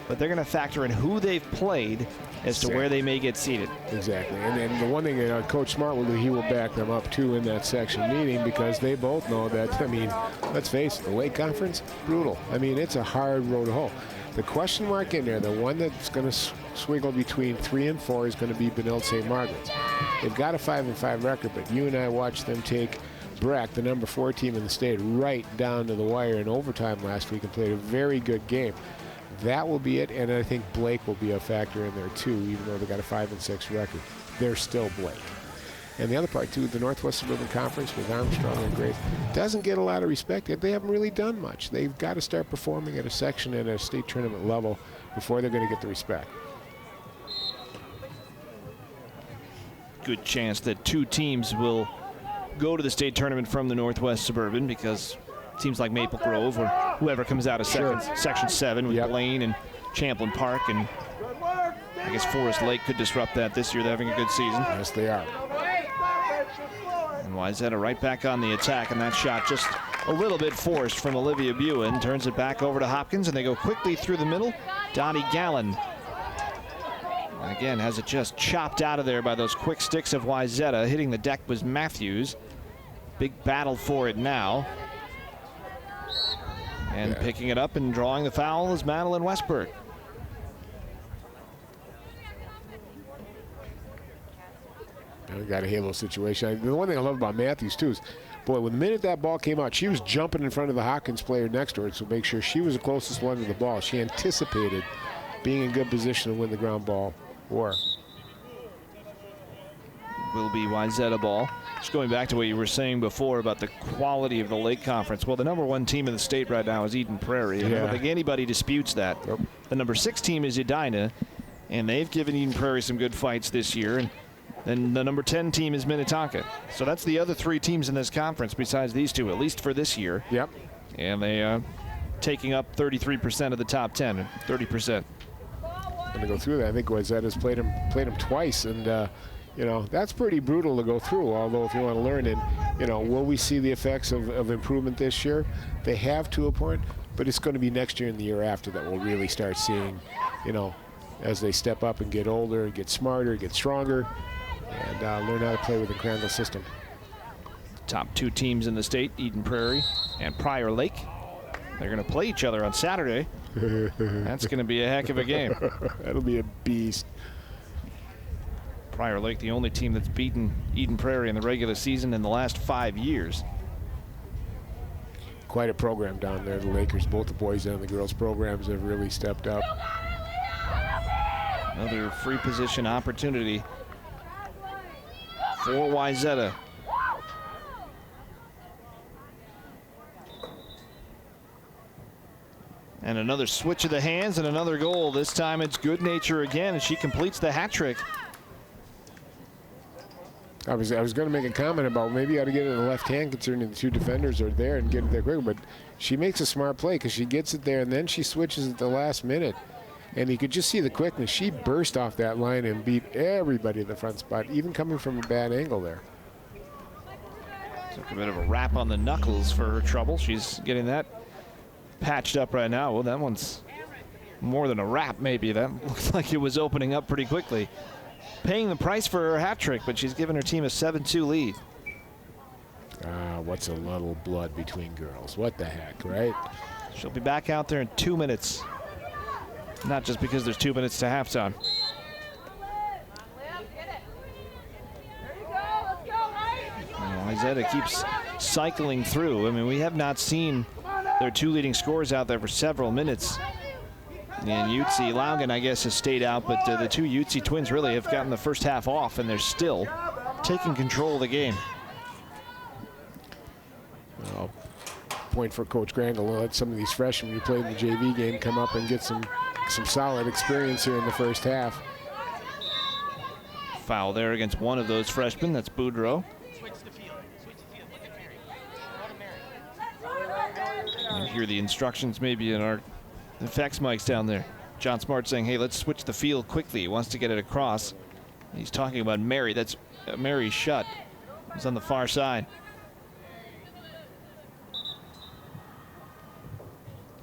but they're going to factor in who they've played as to where they may get seated. Exactly. And then the one thing that Coach Smart will do, he will back them up, too, in that section meeting, because they both know that, I mean, let's face it, the Lake Conference, brutal. I mean, it's a hard road to hoe. The question mark in there, the one that's going to swiggle between 3 and 4 is going to be Benilde St. Margaret's. They've got a 5-5 record, but you and I watched them take Breck, the number 4 team in the state, right down to the wire in overtime last week and played a very good game. That will be it, and I think Blake will be a factor in there too, even though they got a 5-6 record. They're still Blake. And the other part too, the Northwest Suburban Conference with Armstrong and Grace doesn't get a lot of respect. They haven't really done much. They've got to start performing at a section and a state tournament level before they're going to get the respect. Good chance that 2 teams will go to the state tournament from the Northwest Suburban, because teams like Maple Grove or whoever comes out of Section 7 with Blaine and Champlain Park, and I guess Forest Lake could disrupt that this year. They're having a good season. Yes, they are. And Wayzata right back on the attack, and that shot just a little bit forced from Olivia Buin. Turns it back over to Hopkins, and they go quickly through the middle. Dottie Gallen, and again, has it just chopped out of there by those quick sticks of Wayzata. Hitting the deck was Matthews. Big battle for it now. And picking it up and drawing the foul is Madeline Westberg. We got a halo situation. The one thing I love about Matthews too is, boy, when the minute that ball came out, she was jumping in front of the Hopkins player next to her to make sure she was the closest one to the ball. She anticipated being in good position to win the ground ball war. Will be Wayzata ball. Just going back to what you were saying before about the quality of the Lake Conference. Well, the number 1 team in the state right now is Eden Prairie. I don't think anybody disputes that. Yep. The number 6 team is Edina, and they've given Eden Prairie some good fights this year. And then the number 10 team is Minnetonka. So that's the other 3 teams in this conference besides these 2, at least for this year. Yep. And they are taking up 33% of the top 10, 30%. going to go through that. I think Wayzata's played him twice, and that's pretty brutal to go through. Although if you want to learn it, will we see the effects of improvement this year? They have to a point, but it's going to be next year and the year after that we'll really start seeing, as they step up and get older, get smarter, get stronger, and learn how to play within Crandall's system. Top 2 teams in the state, Eden Prairie and Prior Lake. They're going to play each other on Saturday. That's going to be a heck of a game. That'll be a beast. Prior Lake, the only team that's beaten Eden Prairie in the regular season in the last 5 years. Quite a program down there. The Lakers, both the boys and the girls programs have really stepped up. Another free position opportunity for Wayzata. And another switch of the hands and another goal. This time it's Good Nature again, and she completes the hat trick. I was going to make a comment about maybe you ought to get it in the left hand considering the 2 defenders are there and get it there quicker, but she makes a smart play because she gets it there and then she switches at the last minute. And you could just see the quickness. She burst off that line and beat everybody at the front spot, even coming from a bad angle there. Took a bit of a rap on the knuckles for her trouble. She's getting that patched up right now. Well, that one's more than a rap, maybe. That looks like it was opening up pretty quickly. Paying the price for her hat trick, but she's given her team a 7-2 lead. What's a little blood between girls? What the heck, right? She'll be back out there in 2 minutes. Not just because there's 2 minutes to halftime. Wayzata keeps cycling through. I mean, we have not seen their 2 leading scorers out there for several minutes. And Utsi Laugen, I guess, has stayed out, but the 2 Utsi twins really have gotten the first half off, and they're still taking control of the game. Well, point for Coach Crandall. Let some of these freshmen who played in the JV game come up and get some solid experience here in the first half. Foul there against one of those freshmen. That's Boudreau. Switch the field. Switch the field. Look at Mary. Go to Mary. You hear the instructions maybe in our effects mics down there. John Smart saying, hey, let's switch the field quickly. He wants to get it across. He's talking about Mary. That's Mary Shutt. He's on the far side.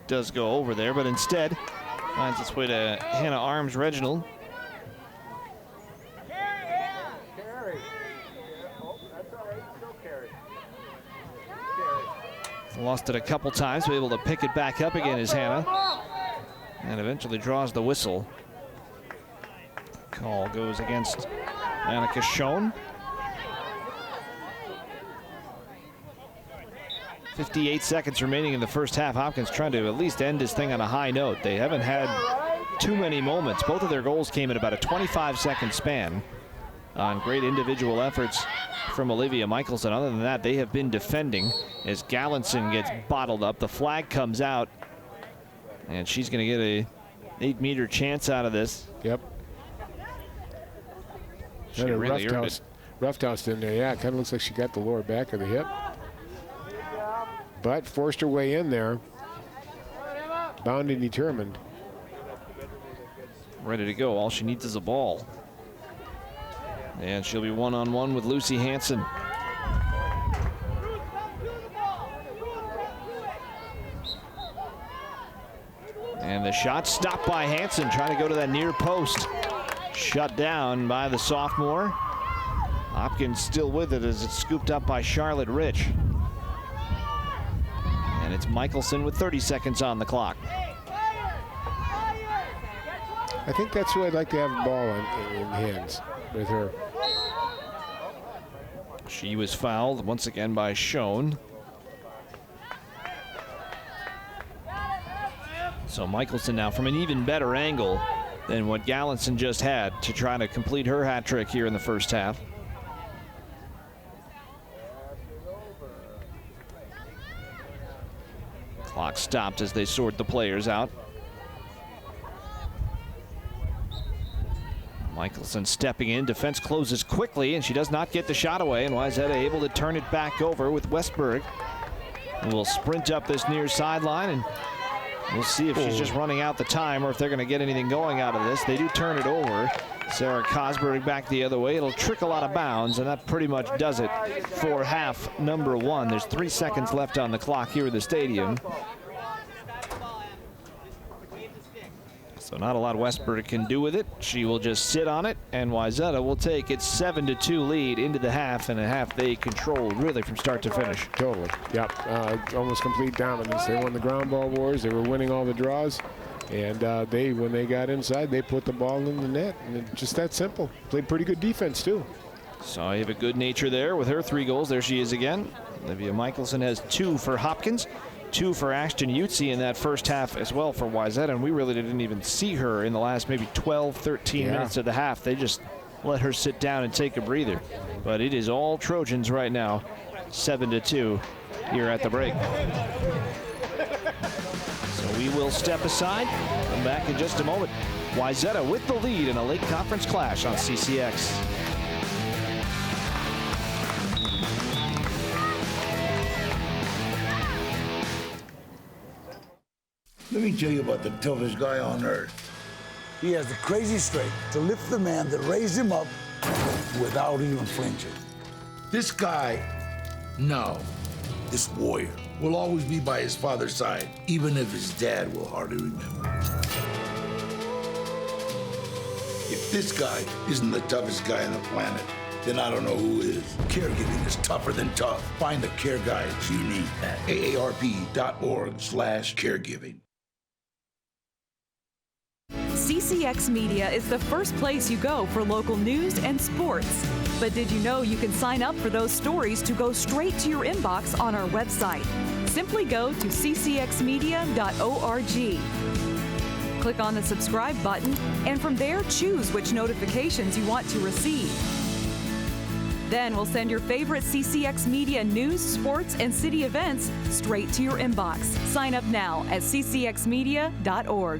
Does go over there, but instead finds its way to Hannah Arms Reginald. Lost it a couple times, but able to pick it back up again is Hannah. And eventually draws the whistle. Call goes against Annika Schoen. 58 seconds remaining in the first half. Hopkins trying to at least end this thing on a high note. They haven't had too many moments. Both of their goals came in about a 25-second span on great individual efforts from Olivia Michelson. Other than that, they have been defending as Gallinson gets bottled up. The flag comes out, and she's going to get a 8-meter chance out of this. Yep. She really earned it. Rough-housed in there, yeah. Kind of looks like she got the lower back of the hip. But forced her way in there. Bound and determined. Ready to go. All she needs is a ball. And she'll be one-on-one with Lucy Hansen. And the shot stopped by Hansen, trying to go to that near post. Shut down by the sophomore. Hopkins still with it as it's scooped up by Charlotte Rich. And it's Michelson with 30 seconds on the clock. I think that's who I'd like to have the ball in hands with her. She was fouled once again by Schoen. So Michelson now from an even better angle than what Gallinson just had to try to complete her hat trick here in the first half. Clock stopped as they sort the players out. Michelson stepping in, defense closes quickly, and she does not get the shot away, and Wayzata able to turn it back over with Westberg, who will sprint up this near sideline and We'll see if she's just running out the time or if they're going to get anything going out of this. They do turn it over. Sarah Cosberg back the other way. It'll trickle out of bounds, and that pretty much does it for half number 1. There's 3 seconds left on the clock here at the stadium. So not a lot Westbury can do with it. She will just sit on it, and Wayzata will take its 7-2 lead into the half, and a half they controlled really from start to finish. Totally. Yep. Almost complete dominance. They won the ground ball wars. They were winning all the draws. And when they got inside, they put the ball in the net. And it's just that simple. Played pretty good defense, too. So you have a good nature there with her 3 goals. There she is again. Olivia Michelson has 2 for Hopkins. 2 for Ashton Utsi in that first half as well for Wayzata, and we really didn't even see her in the last maybe 12, 13 minutes of the half. They just let her sit down and take a breather. But it is all Trojans right now, 7-2 here at the break. So we will step aside, come back in just a moment. Wayzata with the lead in a Lake Conference clash on CCX. Let me tell you about the toughest guy on earth. He has the crazy strength to lift the man that raised him up without even flinching. This guy, no, this warrior, will always be by his father's side, even if his dad will hardly remember. If this guy isn't the toughest guy on the planet, then I don't know who is. Caregiving is tougher than tough. Find the care guides you need at aarp.org/caregiving. CCX Media is the first place you go for local news and sports. But did you know you can sign up for those stories to go straight to your inbox on our website? Simply go to ccxmedia.org. Click on the subscribe button, and from there choose which notifications you want to receive. Then we'll send your favorite CCX Media news, sports, and city events straight to your inbox. Sign up now at ccxmedia.org.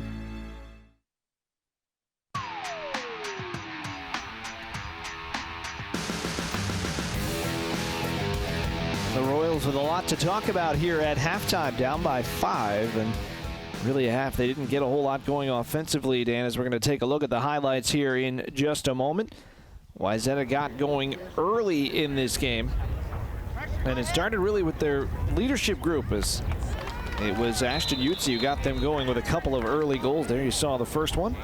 The Royals with a lot to talk about here at halftime, down by 5, and really a half they didn't get a whole lot going offensively, Dan, as we're going to take a look at the highlights here in just a moment. Wayzata got going early in this game, and it started really with their leadership group. As it was Ashton Utsi who got them going with a couple of early goals. There you saw the first one.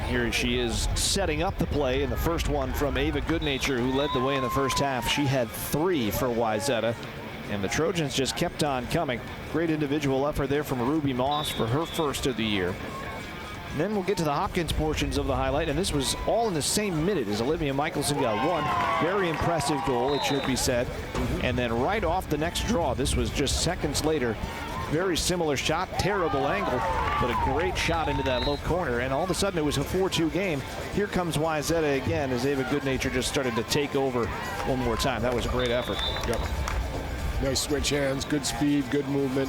Here she is setting up the play, and the first one from Ava Goodnature, who led the way in the first half. She had 3 for Wayzata, and the Trojans just kept on coming. Great individual effort there from Ruby Moss for her first of the year. And then we'll get to the Hopkins portions of the highlight, and this was all in the same minute as Olivia Michelson got 1 very impressive goal, it should be said. And then right off the next draw, this was just seconds later, very similar shot, terrible angle, but a great shot into that low corner, and all of a sudden it was a 4-2 game. Here comes Wayzata again as Ava Goodnature just started to take over one more time. That was a great effort. Yep. Nice switch hands, good speed, good movement.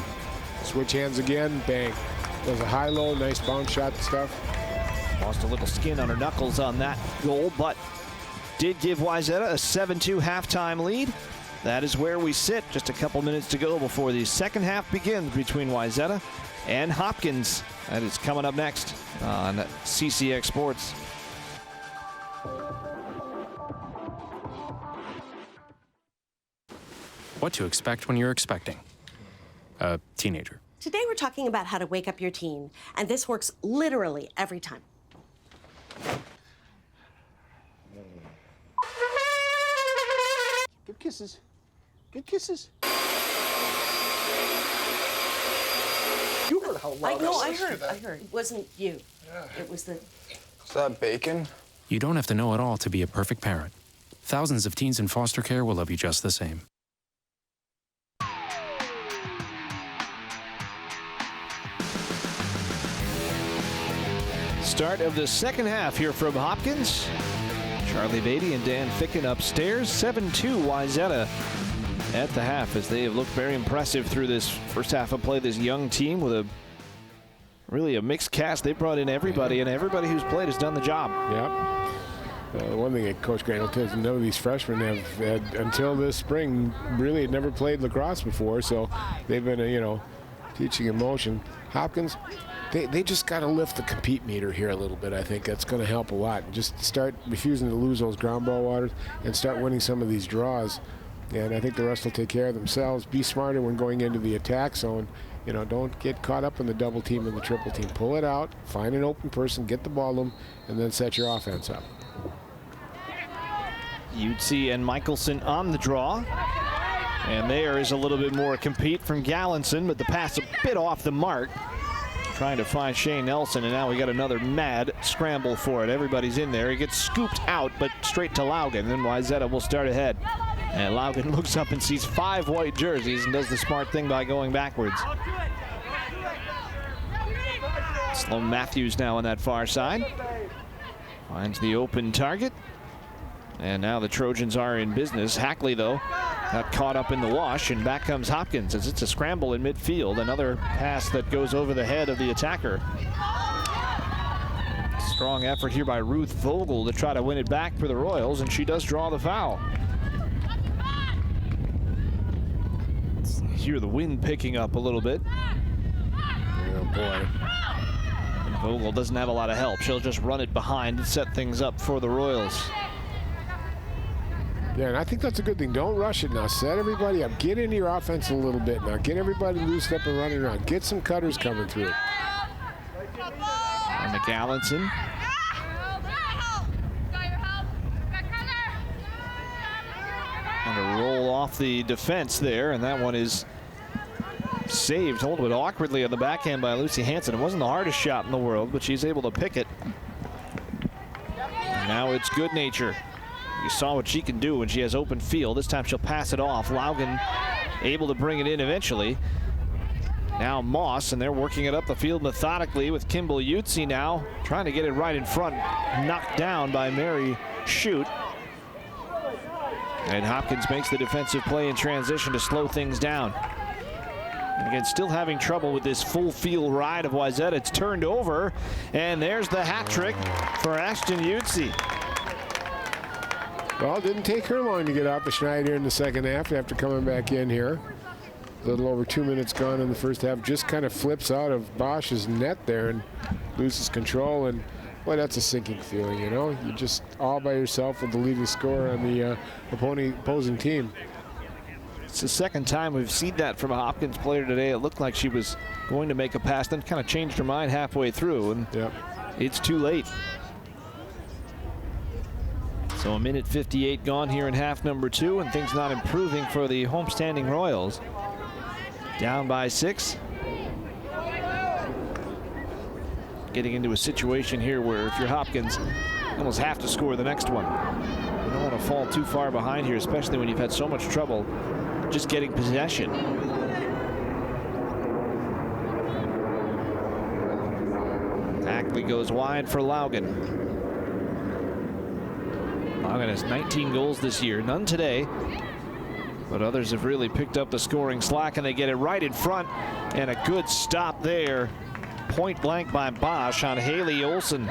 Switch hands again, bang. Does a high-low, nice bounce shot stuff. Lost a little skin on her knuckles on that goal, but did give Wayzata a 7-2 halftime lead. That is where we sit. Just a couple minutes to go before the second half begins between Wayzata and Hopkins. That is coming up next on CCX Sports. What to expect when you're expecting a teenager. Today we're talking about how to wake up your teen, and this works literally every time. Good kisses. Good kisses. You heard how loud I heard. It wasn't you. Yeah. It was the... Is that bacon? You don't have to know it all to be a perfect parent. Thousands of teens in foster care will love you just the same. Start of the second half here from Hopkins. Charlie Beatty and Dan Ficken upstairs. 7-2 Wayzata at the half, as they have looked very impressive through this first half of play. This young team with a really a mixed cast. They brought in everybody, and everybody who's played has done the job. Yep. one thing that Coach Grant will tell us, none of these freshmen have had, until this spring, really had never played lacrosse before, so they've been, teaching emotion. Hopkins, they just got to lift the compete meter here a little bit. I think that's going to help a lot. Just start refusing to lose those ground ball waters and start winning some of these draws. And I think the rest will take care of themselves. Be smarter when going into the attack zone. Don't get caught up in the double team and the triple team. Pull it out, find an open person, get the ball to them, and then set your offense up. Utsi and Michelson on the draw. And there is a little bit more compete from Gallinson, but the pass a bit off the mark. Trying to find Shane Nelson, and now we got another mad scramble for it. Everybody's in there. He gets scooped out, but straight to Laugen. Then Wayzata will start ahead. And Laugen looks up and sees 5 white jerseys and does the smart thing by going backwards. Sloan Matthews now on that far side. Finds the open target. And now the Trojans are in business. Hackley, though, got caught up in the wash, and back comes Hopkins as it's a scramble in midfield. Another pass that goes over the head of the attacker. Strong effort here by Ruth Vogel to try to win it back for the Royals, and she does draw the foul. Hear the wind picking up a little bit. Oh, boy. And Vogel doesn't have a lot of help. She'll just run it behind and set things up for the Royals. Yeah, and I think that's a good thing. Don't rush it now. Set everybody up. Get into your offense a little bit now. Get everybody loosed up and running around. Get some cutters coming through. And McAllinson. And a roll off the defense there, and that one is saved a little bit awkwardly on the backhand by Lucy Hansen. It wasn't the hardest shot in the world, but she's able to pick it. And now it's Good Nature. You saw what she can do when she has open field. This time she'll pass it off. Laugen able to bring it in eventually. Now Moss, and they're working it up the field methodically with Kimball Utsi now trying to get it right in front. Knocked down by Mary Shute. And Hopkins makes the defensive play in transition to slow things down. And again, still having trouble with this full field ride of Wayzata. It's turned over, and there's the hat trick for Ashton Utsi. Well, it didn't take her long to get out the schneid here in the second half after coming back in here. A little over 2 minutes gone in the first half. Just kind of flips out of Bosch's net there and loses control. And, boy, that's a sinking feeling, You're just all by yourself with the leading scorer on the opposing team. It's the second time we've seen that from a Hopkins player today. It looked like she was going to make a pass, then kind of changed her mind halfway through, and it's too late. So 1:58 gone here in half number 2, and things not improving for the homestanding Royals. Down by 6. Getting into a situation here where if you're Hopkins, you almost have to score the next one. You don't want to fall too far behind here, especially when you've had so much trouble just getting possession. Hackley goes wide for Laugen. Laugen has 19 goals this year, none today, but others have really picked up the scoring slack, and they get it right in front, and a good stop there. Point blank by Bosch on Haley Olsen.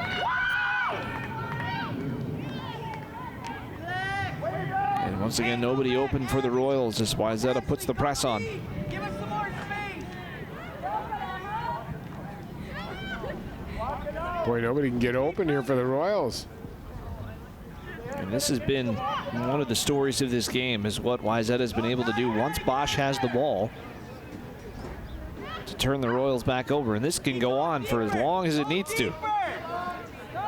And once again, nobody open for the Royals as Wayzata puts the press on. Boy, nobody can get open here for the Royals. And this has been one of the stories of this game, is what Wayzata has been able to do once Bosch has the ball to turn the Royals back over. And this can go on for as long as it needs to.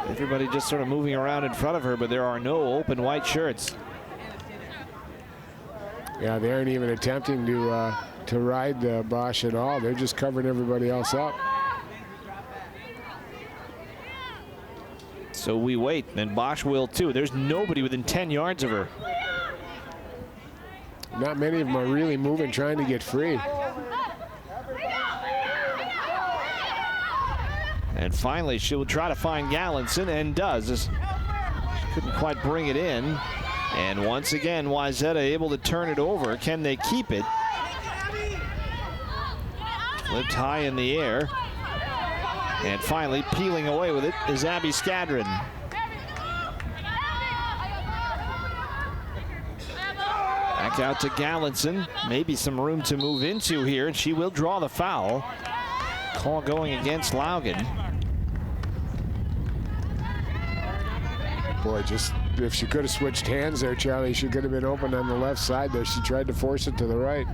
Everybody just sort of moving around in front of her, but there are no open white shirts. Yeah, they aren't even attempting to ride Bosch at all. They're just covering everybody else up. So we wait, and Bosch will too. There's nobody within 10 yards of her. Not many of them are really moving, trying to get free. And finally, she'll try to find Gallinson, and does. She couldn't quite bring it in. And once again, Wayzata able to turn it over. Can they keep it? Flipped high in the air. And finally, peeling away with it is Abby Skadron. Back out to Gallinson. Maybe some room to move into here, and she will draw the foul. Call going against Laugen. Boy, just if she could have switched hands there, Charlie, she could have been open on the left side there. She tried to force it to the right.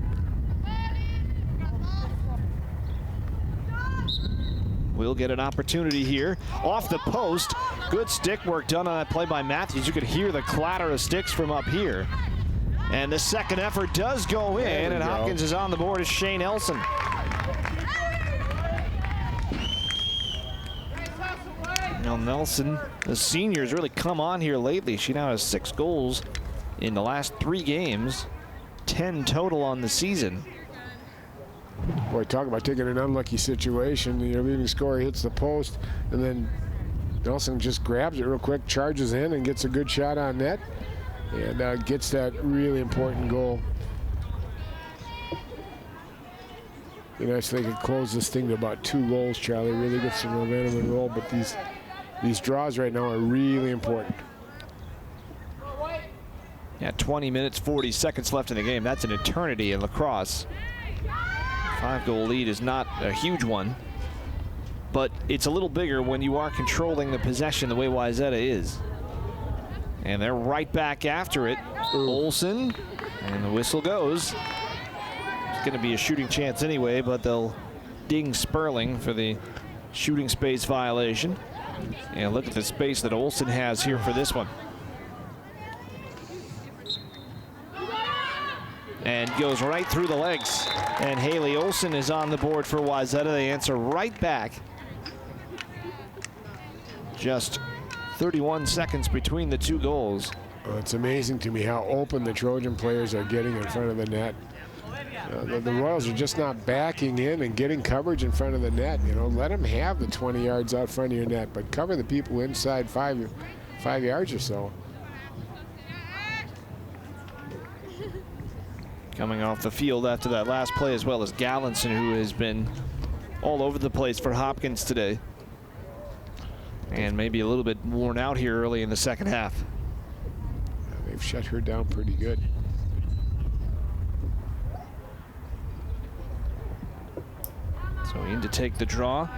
We'll get an opportunity here. Off the post. Good stick work done on that play by Matthews. You could hear the clatter of sticks from up here. And the second effort does go in, and Hopkins is on the board as Shane Elson. Now Nelson, the senior's really come on here lately. She now has 6 goals in the last 3 games, 10 total on the season. Boy, talk about taking an unlucky situation. Your leading scorer hits the post, and then Nelson just grabs it real quick, charges in, and gets a good shot on net, and gets that really important goal. You know, if they could close this thing to about 2 goals, Charlie, really get some momentum and roll. But these draws right now are really important. Yeah, 20 minutes, 40 seconds left in the game. That's an eternity in lacrosse. 5-goal lead is not a huge one, but it's a little bigger when you are controlling the possession the way Wayzata is. And they're right back after it. Olsen, and the whistle goes. It's going to be a shooting chance anyway, but they'll ding Sperling for the shooting space violation. And look at the space that Olsen has here for this one. And goes right through the legs. And Haley Olsen is on the board for Wayzata. They answer right back. Just 31 seconds between the 2 goals. Well, it's amazing to me how open the Trojan players are getting in front of the net. The Royals are just not backing in and getting coverage in front of the net. You know, let them have the 20 yards out front of your net, but cover the people inside 5 yards or so. Coming off the field after that last play, as well as Gallinson, who has been all over the place for Hopkins today. And maybe a little bit worn out here early in the second half. They've shut her down pretty good. So in to take the draw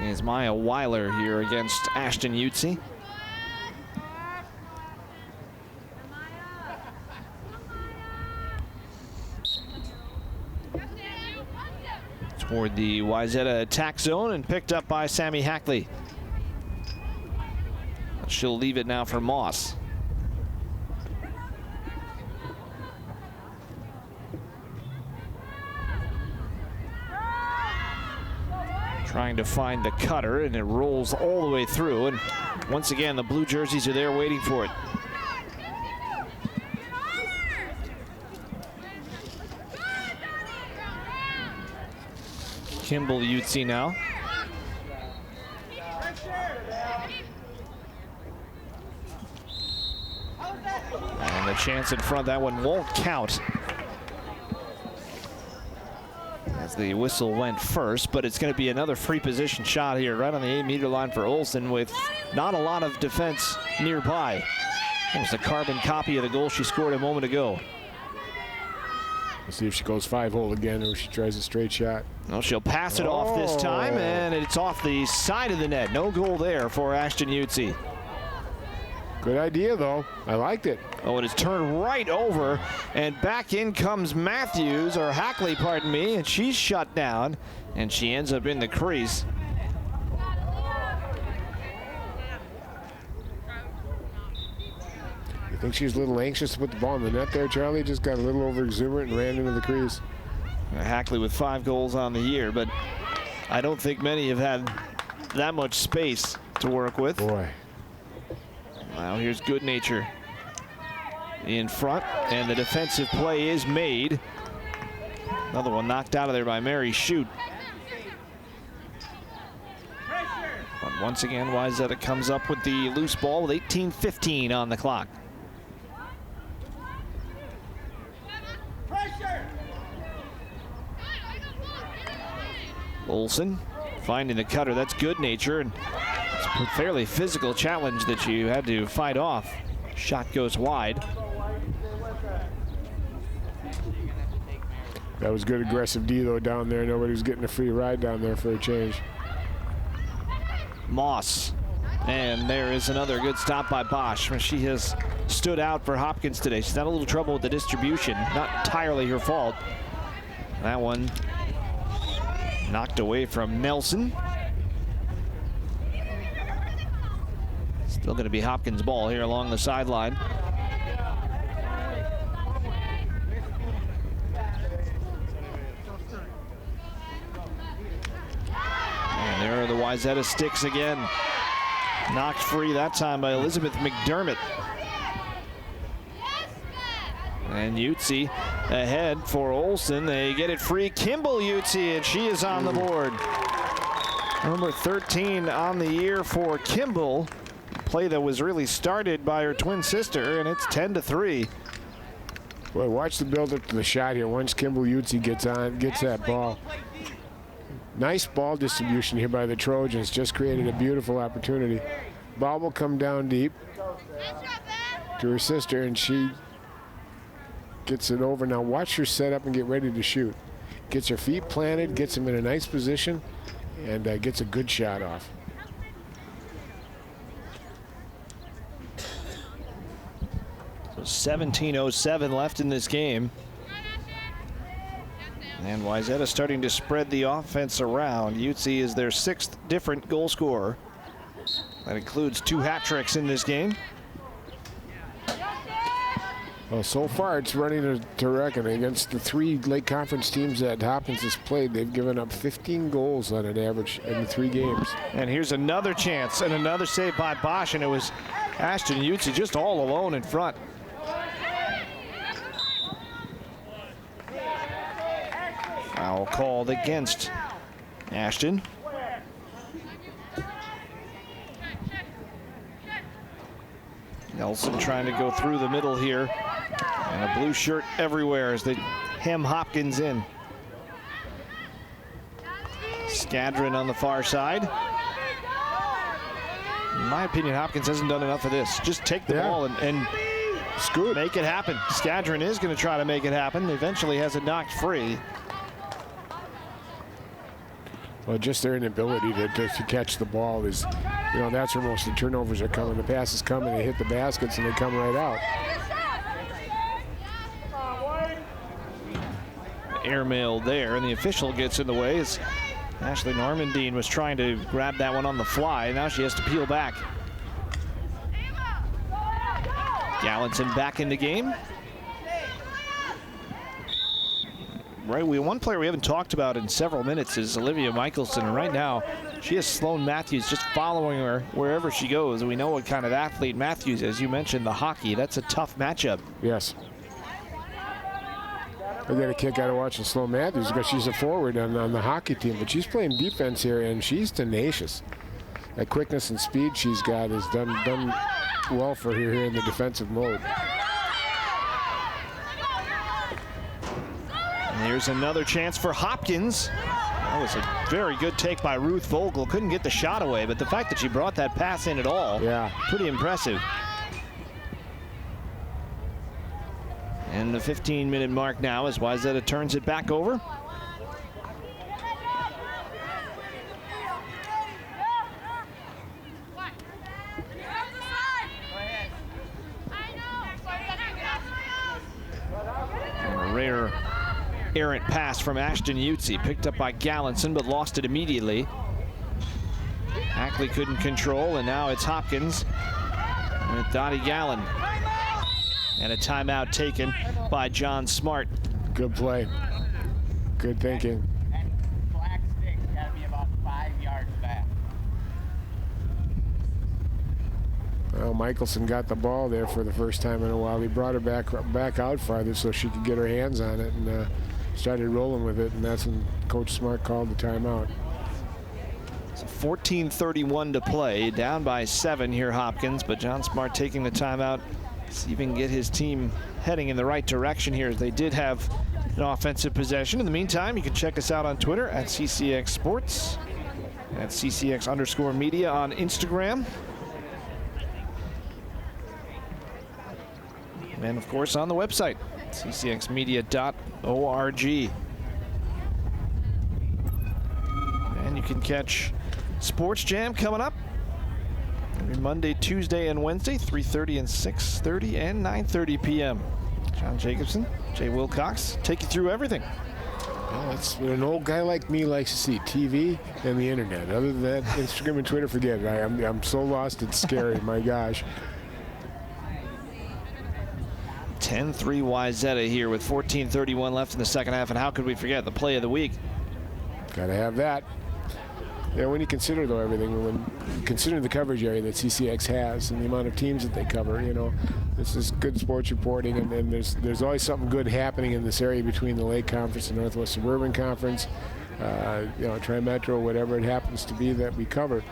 is Maya Weiler here against Ashton Utsi. Toward the Wayzata attack zone and picked up by Sammy Hackley. She'll leave it now for Moss. Trying to find the cutter, and it rolls all the way through. And once again, the blue jerseys are there waiting for it. Kimball Utsi now. And the chance in front, that one won't count. As the whistle went first, but it's going to be another free position shot here right on the 8-meter line for Olsen with not a lot of defense nearby. It was a carbon copy of the goal she scored a moment ago. We'll see if she goes 5-hole again or if she tries a straight shot. Well, she'll pass it off this time, and it's off the side of the net. No goal there for Ashton Utsi. Good idea, though. I liked it. Oh, it is turned right over, and back in comes Matthews, or Hackley, pardon me, and she's shut down, and she ends up in the crease. You think she's a little anxious to put the ball in the net there, Charlie? Just got a little over exuberant and ran into the crease. Hackley with 5 goals on the year, but I don't think many have had that much space to work with. Boy. Now here's Good Nature in front, and the defensive play is made. Another one knocked out of there by Mary Shute. But once again, Wayzata comes up with the loose ball with 18:15 on the clock. Olsen finding the cutter. That's Good Nature, and it's a fairly physical challenge that you had to fight off. Shot goes wide. That was good aggressive D, though, down there. Nobody was getting a free ride down there for a change. Moss. And there is another good stop by Bosch. She has stood out for Hopkins today. She's had a little trouble with the distribution. Not entirely her fault. That one knocked away from Nelson. Still going to be Hopkins' ball here along the sideline. And there are the Wayzata sticks again. Knocked free that time by Elizabeth McDermott. And Utsi ahead for Olsen. They get it free. Kimball Utsi, and she is on the board. Number 13 on the year for Kimball. Play that was really started by her twin sister, and it's 10-3. Boy, watch the build up to the shot here. Once Kimball Utsi gets that ball. Nice ball distribution here by the Trojans. Just created a beautiful opportunity. Ball will come down deep to her sister, and she gets it over. Now watch her set up and get ready to shoot. Gets her feet planted, gets them in a nice position, and gets a good shot off. So 17:07 left in this game. And Wayzata starting to spread the offense around. Utsi is their 6th different goal scorer. That includes 2 hat tricks in this game. Well, so far it's running to reckon. Against the 3 Lake Conference teams that Hopkins has played, they've given up 15 goals on an average in the 3 games. And here's another chance and another save by Bosch, and it was Ashton Utsi just all alone in front. Foul called against Ashton. Nelson trying to go through the middle here. And a blue shirt everywhere as they hem Hopkins in. Skadron on the far side. In my opinion, Hopkins hasn't done enough of this. Just take the ball and scoot. Make it happen. Skadron is going to try to make it happen. Eventually has it knocked free. Well, just their inability to catch the ball is, you know, that's where most of the turnovers are coming. The passes come and they hit the baskets and they come right out. Airmail there, and the official gets in the way as Ashley Normandine was trying to grab that one on the fly. Now she has to peel back. Gallinson back in the game. Right, one player we haven't talked about in several minutes is Olivia Michelson, and right now she has Sloan Matthews just following her wherever she goes. We know what kind of athlete Matthews is. You mentioned the hockey. That's a tough matchup. Yes. I get a kick out of watching Sloan Matthews because she's a forward on the hockey team, but she's playing defense here, and she's tenacious. That quickness and speed she's got has done well for her here in the defensive mode. And here's another chance for Hopkins. That was a very good take by Ruth Vogel. Couldn't get the shot away, but the fact that she brought that pass in at all, pretty impressive. And the 15-minute mark now as Wayzata turns it back over. And a rare errant pass from Ashton Utsi, picked up by Gallinson, but lost it immediately. Ackley couldn't control, and now it's Hopkins with Dottie Gallen. And a timeout taken by John Smart. Good play. Good thinking. Black stick's got to be about 5 yards back. Well, Michelson got the ball there for the first time in a while. He brought her back out farther so she could get her hands on it and started rolling with it, and that's when Coach Smart called the timeout. So 14:31 to play, down by 7 here, Hopkins, but John Smart taking the timeout. See if he can get his team heading in the right direction here, as they did have an offensive possession. In the meantime, you can check us out on Twitter at CCX Sports, at CCX_media on Instagram. And of course on the website, ccxmedia.org. You can catch Sports Jam coming up every Monday, Tuesday, and Wednesday, 3:30 and 6:30 and 9:30 p.m. John Jacobson, Jay Wilcox, take you through everything. Well, that's what an old guy like me likes to see, TV and the internet. Other than that, Instagram and Twitter, forget it. I'm so lost, it's scary, my gosh. 10-3 Wayzata here with 14:31 left in the second half, and how could we forget the play of the week? Gotta have that. Yeah, when you consider, though, everything, when considering the coverage area that CCX has and the amount of teams that they cover, you know, this is good sports reporting, and then there's always something good happening in this area between the Lake Conference and Northwest Suburban Conference, you know, Tri-Metro, whatever it happens to be that we cover.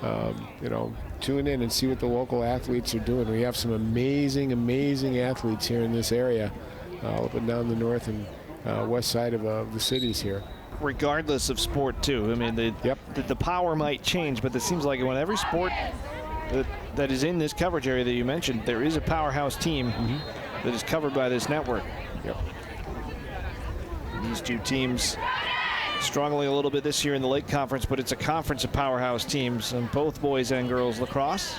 You know, tune in and see what the local athletes are doing. We have some amazing, amazing athletes here in this area, up and down the north and west side of the cities here. Regardless of sport, too. I mean, the power might change, but it seems like when every sport that is in this coverage area that you mentioned, there is a powerhouse team that is covered by this network. Yep. These two teams struggling a little bit this year in the Lake Conference, but it's a conference of powerhouse teams on both boys and girls lacrosse.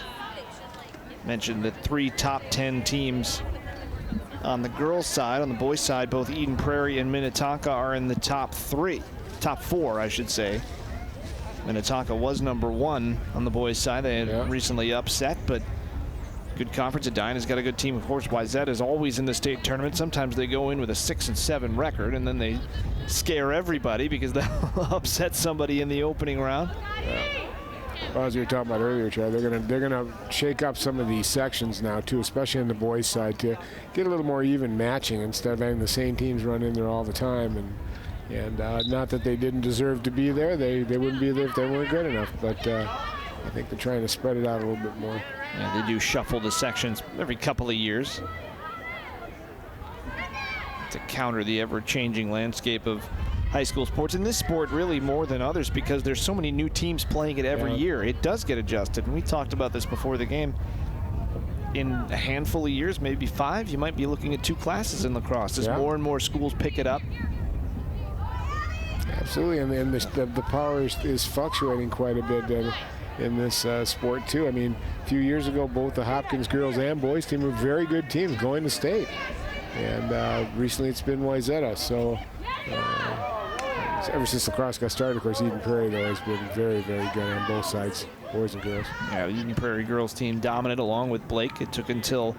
Mentioned the 3 top 10 teams on the girls' side. On the boys' side, both Eden Prairie and Minnetonka are in the top 4, I should say. Minnetonka was number 1 on the boys' side. They had recently upset, but good conference. Edina's got a good team. Of course, Wayzata is always in the state tournament. Sometimes they go in with a 6-7 record, and then they scare everybody because they'll upset somebody in the opening round. Well, as you were talking about earlier, Chad, they're gonna shake up some of these sections now too, especially on the boys' side, to get a little more even matching instead of having the same teams run in there all the time. And not that they didn't deserve to be there, they wouldn't be there if they weren't good enough. But I think they're trying to spread it out a little bit more. Yeah, they do shuffle the sections every couple of years to counter the ever-changing landscape of high school sports. In this sport, really more than others, because there's so many new teams playing it every year. It does get adjusted, and we talked about this before the game. In a handful of years, maybe 5, you might be looking at 2 classes in lacrosse as more and more schools pick it up. Absolutely, and the power is fluctuating quite a bit in this sport too. I mean, a few years ago, both the Hopkins girls and boys team were very good teams going to state, and recently it's been Wayzata. So ever since lacrosse got started, of course, Eden Prairie though has been very, very good on both sides, boys and girls. Yeah, the Eden Prairie girls team dominant along with Blake. It took until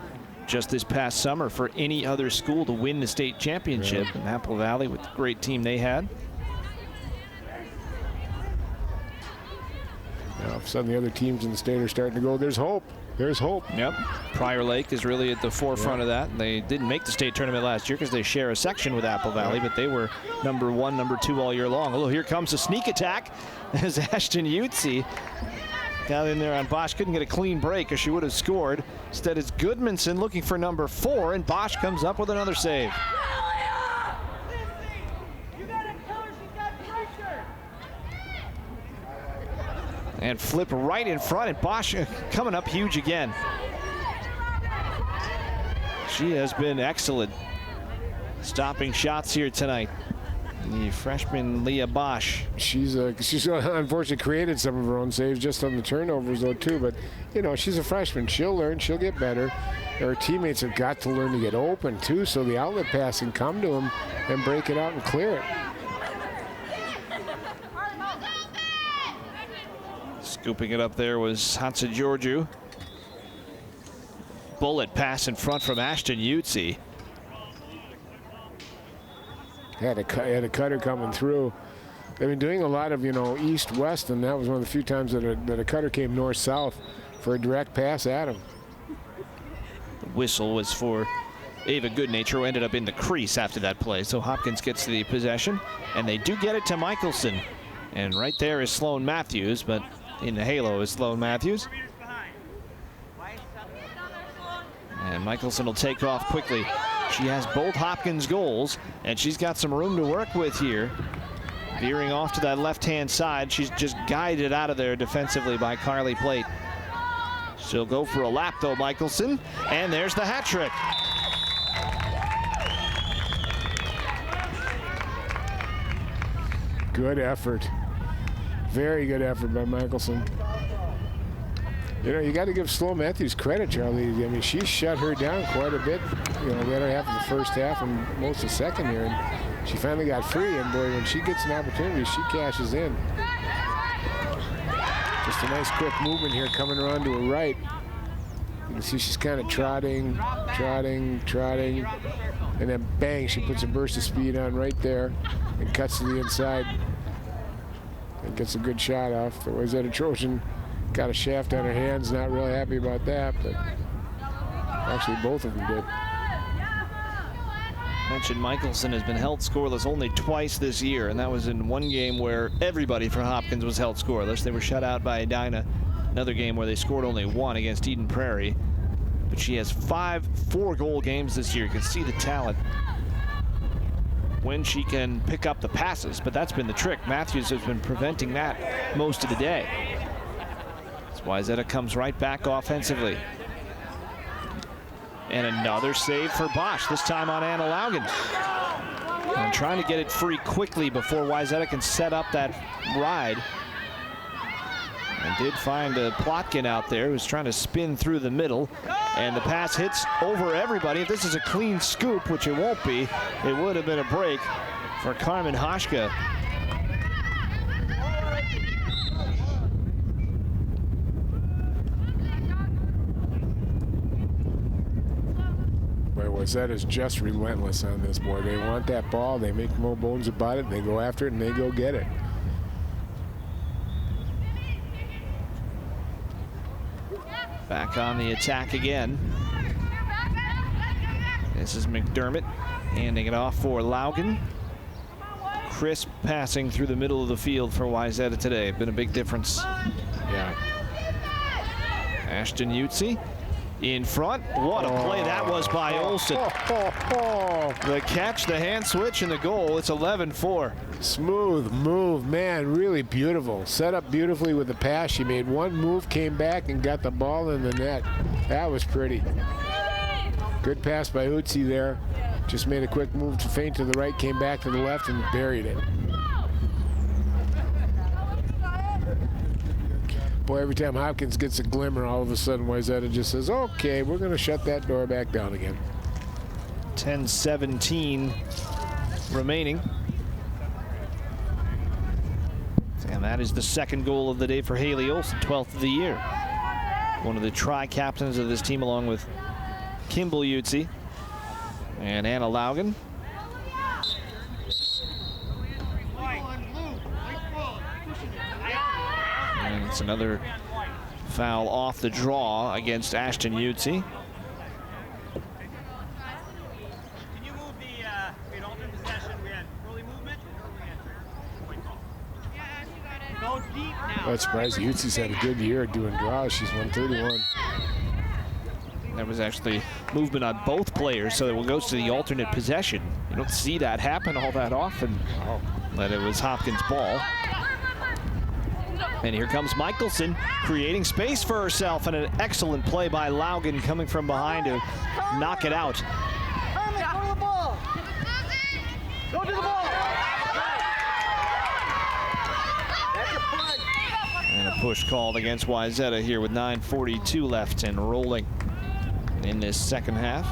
just this past summer for any other school to win the state championship. And Apple Valley, with the great team they had. Now, all of a sudden, the other teams in the state are starting to go, there's hope. There's hope. Yep. Prior Lake is really at the forefront of that. They didn't make the state tournament last year because they share a section with Apple Valley, but they were number 1, number 2 all year long. Oh, here comes a sneak attack as Ashton Utsi got in there on Bosch. Couldn't get a clean break or she would have scored. Instead, it's Goodmanson looking for number 4, and Bosch comes up with another save. And flip right in front, and Bosch coming up huge again. She has been excellent stopping shots here tonight. The freshman Leah Bosch. She's unfortunately created some of her own saves just on the turnovers though too, but you know, she's a freshman. She'll learn, she'll get better. Her teammates have got to learn to get open too, so the outlet pass can come to them and break it out and clear it. Scooping it up there was Hansa Georgiou. Bullet pass in front from Ashton Utsi. Had a cutter coming through. They've been doing a lot of, you know, east-west, and that was one of the few times that a cutter came north-south for a direct pass at him. The whistle was for Ava Goodnature, who ended up in the crease after that play. So Hopkins gets the possession, and they do get it to Michelson. And right there is Sloan Matthews, but in the halo is Sloan Matthews. And Michelson will take off quickly. She has both Hopkins goals, and she's got some room to work with here. Veering off to that left-hand side. She's just guided out of there defensively by Carly Plate. She'll go for a lap, though, Michelson. And there's the hat trick. Good effort. Very good effort by Michelson. You know, you got to give Sloan Matthews credit, Charlie. I mean, she shut her down quite a bit, you know, the other half of the first half and most of the second here. And she finally got free, and boy, when she gets an opportunity, she cashes in. Just a nice quick movement here coming around to her right. You can see she's kind of trotting, and then bang, she puts a burst of speed on right there and cuts to the inside and gets a good shot off. The Wayzata Trojan got a shaft on her hands, not really happy about that, but actually both of them did. Mentioned Michelson has been held scoreless only twice this year, and that was in one game where everybody for Hopkins was held scoreless. They were shut out by Edina. Another game where they scored only one against Eden Prairie. But she has 5 4-goal games this year. You can see the talent when she can pick up the passes, but that's been the trick. Matthews has been preventing that most of the day. That's why Wayzata comes right back offensively. And another save for Bosch, this time on Anna Laugen. And trying to get it free quickly before Wayzata can set up that ride. And did find a Plotkin out there who was trying to spin through the middle. And the pass hits over everybody. If this is a clean scoop, which it won't be, it would have been a break for Carmen Hashka. Wayzata is just relentless on this, boy. They want that ball. They make no bones about it. They go after it, and they go get it. Back on the attack again. This is McDermott handing it off for Laugen. Crisp passing through the middle of the field for Wayzata today. Been a big difference. Yeah. Ashton Utsi in front. What a play that was by Olsen. The catch, the hand switch, and the goal. It's 11-4. Smooth move, man, really beautiful. Set up beautifully with the pass. She made one move, came back, and got the ball in the net. That was pretty. Good pass by Utsi there. Just made a quick move to feint to the right, came back to the left, and buried it. Boy, every time Hopkins gets a glimmer, all of a sudden Wayzata just says, okay, we're going to shut that door back down again. 10-17 remaining. And that is the second goal of the day for Haley Olsen, 12th of the year. One of the tri-captains of this team, along with Kimball Utsi and Anna Laugen. And it's another foul off the draw against Ashton Utsi. That's surprising. Utsi's had a good year doing draws. She's 131. There was actually movement on both players, so it goes to the alternate possession. You don't see that happen all that often, but it was Hopkins' ball. And here comes Michelson, creating space for herself, and an excellent play by Laugen coming from behind to knock it out. Go to the ball. Go to the ball. And a push called against Wayzata here with 9:42 left and rolling in this second half.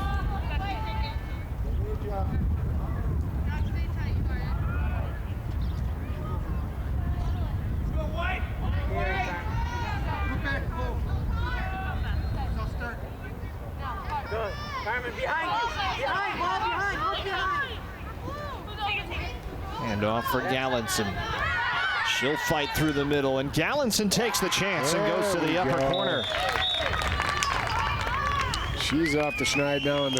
And off for Gallinson. She'll fight through the middle, and Gallinson takes the chance and goes to the upper corner. She's off the schneid now in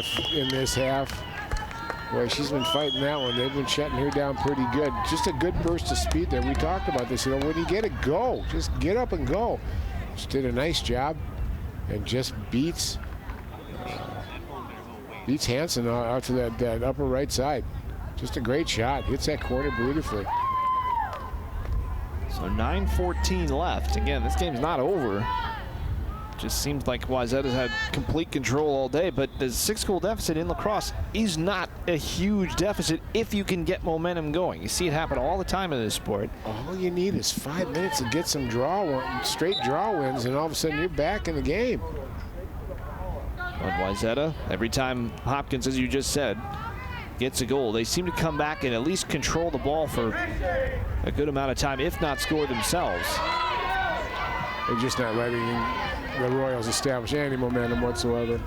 this half. Boy, she's been fighting that one. They've been shutting her down pretty good. Just a good burst of speed there. We talked about this. You know, when you get it, go. Just get up and go. She did a nice job and just beats Hansen out to that upper right side. Just a great shot. Hits that corner beautifully. So 9:14 left. Again, this game's not over. Just seems like Wayzata's had complete control all day, but the 6-goal deficit in lacrosse is not a huge deficit if you can get momentum going. You see it happen all the time in this sport. All you need is 5 minutes to get some straight draw wins, and all of a sudden you're back in the game. But Wayzata, every time Hopkins, as you just said, gets a goal, they seem to come back and at least control the ball for a good amount of time, if not score themselves. They're just not letting the Royals establish any momentum whatsoever.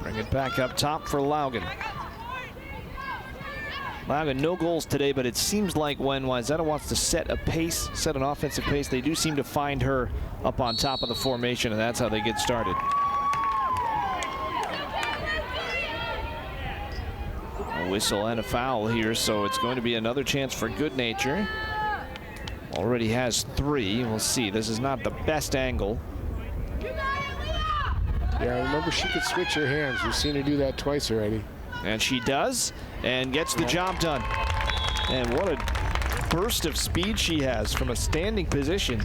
Bring it back up top for Laugen. Laugen, no goals today, but it seems like when Wayzata wants to set a pace, set an offensive pace, they do seem to find her up on top of the formation, and that's how they get started. A whistle and a foul here, so it's going to be another chance for Good Nature. Already has 3. We'll see. This is not the best angle. Yeah, remember she could switch her hands. We've seen her do that twice already. And she does, and gets the job done. And what a burst of speed she has from a standing position.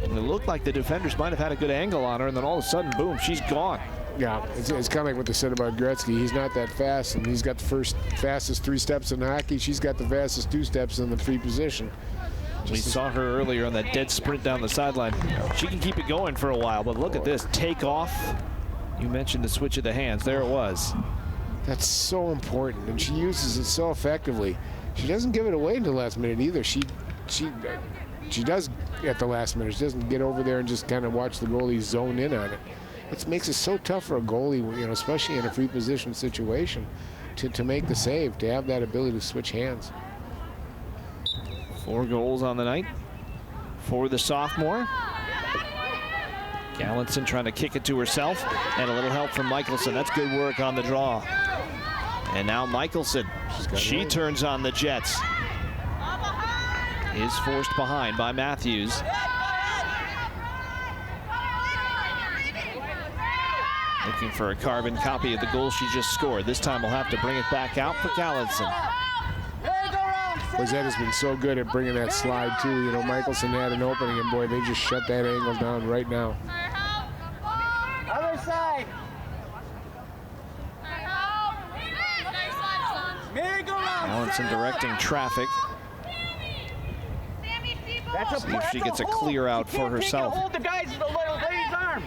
And it looked like the defenders might have had a good angle on her, and then all of a sudden, boom, she's gone. Yeah, it's kind of like what they said about Gretzky. He's not that fast, and he's got the fastest 3 steps in hockey. She's got the fastest 2 steps in the free position. We saw her earlier on that dead sprint down the sideline. She can keep it going for a while, but look at this. Take off. You mentioned the switch of the hands. There it was. That's so important, and she uses it so effectively. She doesn't give it away in the last minute either. She does at the last minute. She doesn't get over there and just kind of watch the goalie zone in on it. It makes it so tough for a goalie, you know, especially in a free position situation, to make the save, to have that ability to switch hands. 4 goals on the night for the sophomore. Gallinson trying to kick it to herself, and a little help from Michelson. That's good work on the draw. And now Michelson, she turns on the Jets. Is forced behind by Matthews. Looking for a carbon copy of the goal she just scored. This time we'll have to bring it back out for Gallinson. Wayzata's been so good at bringing that slide too. You know, Michelson had an opening, and boy, they just shut that angle down right now. Other side. Gallinson directing traffic. See if she gets a clear out for herself. Hold the guy's lady's arm.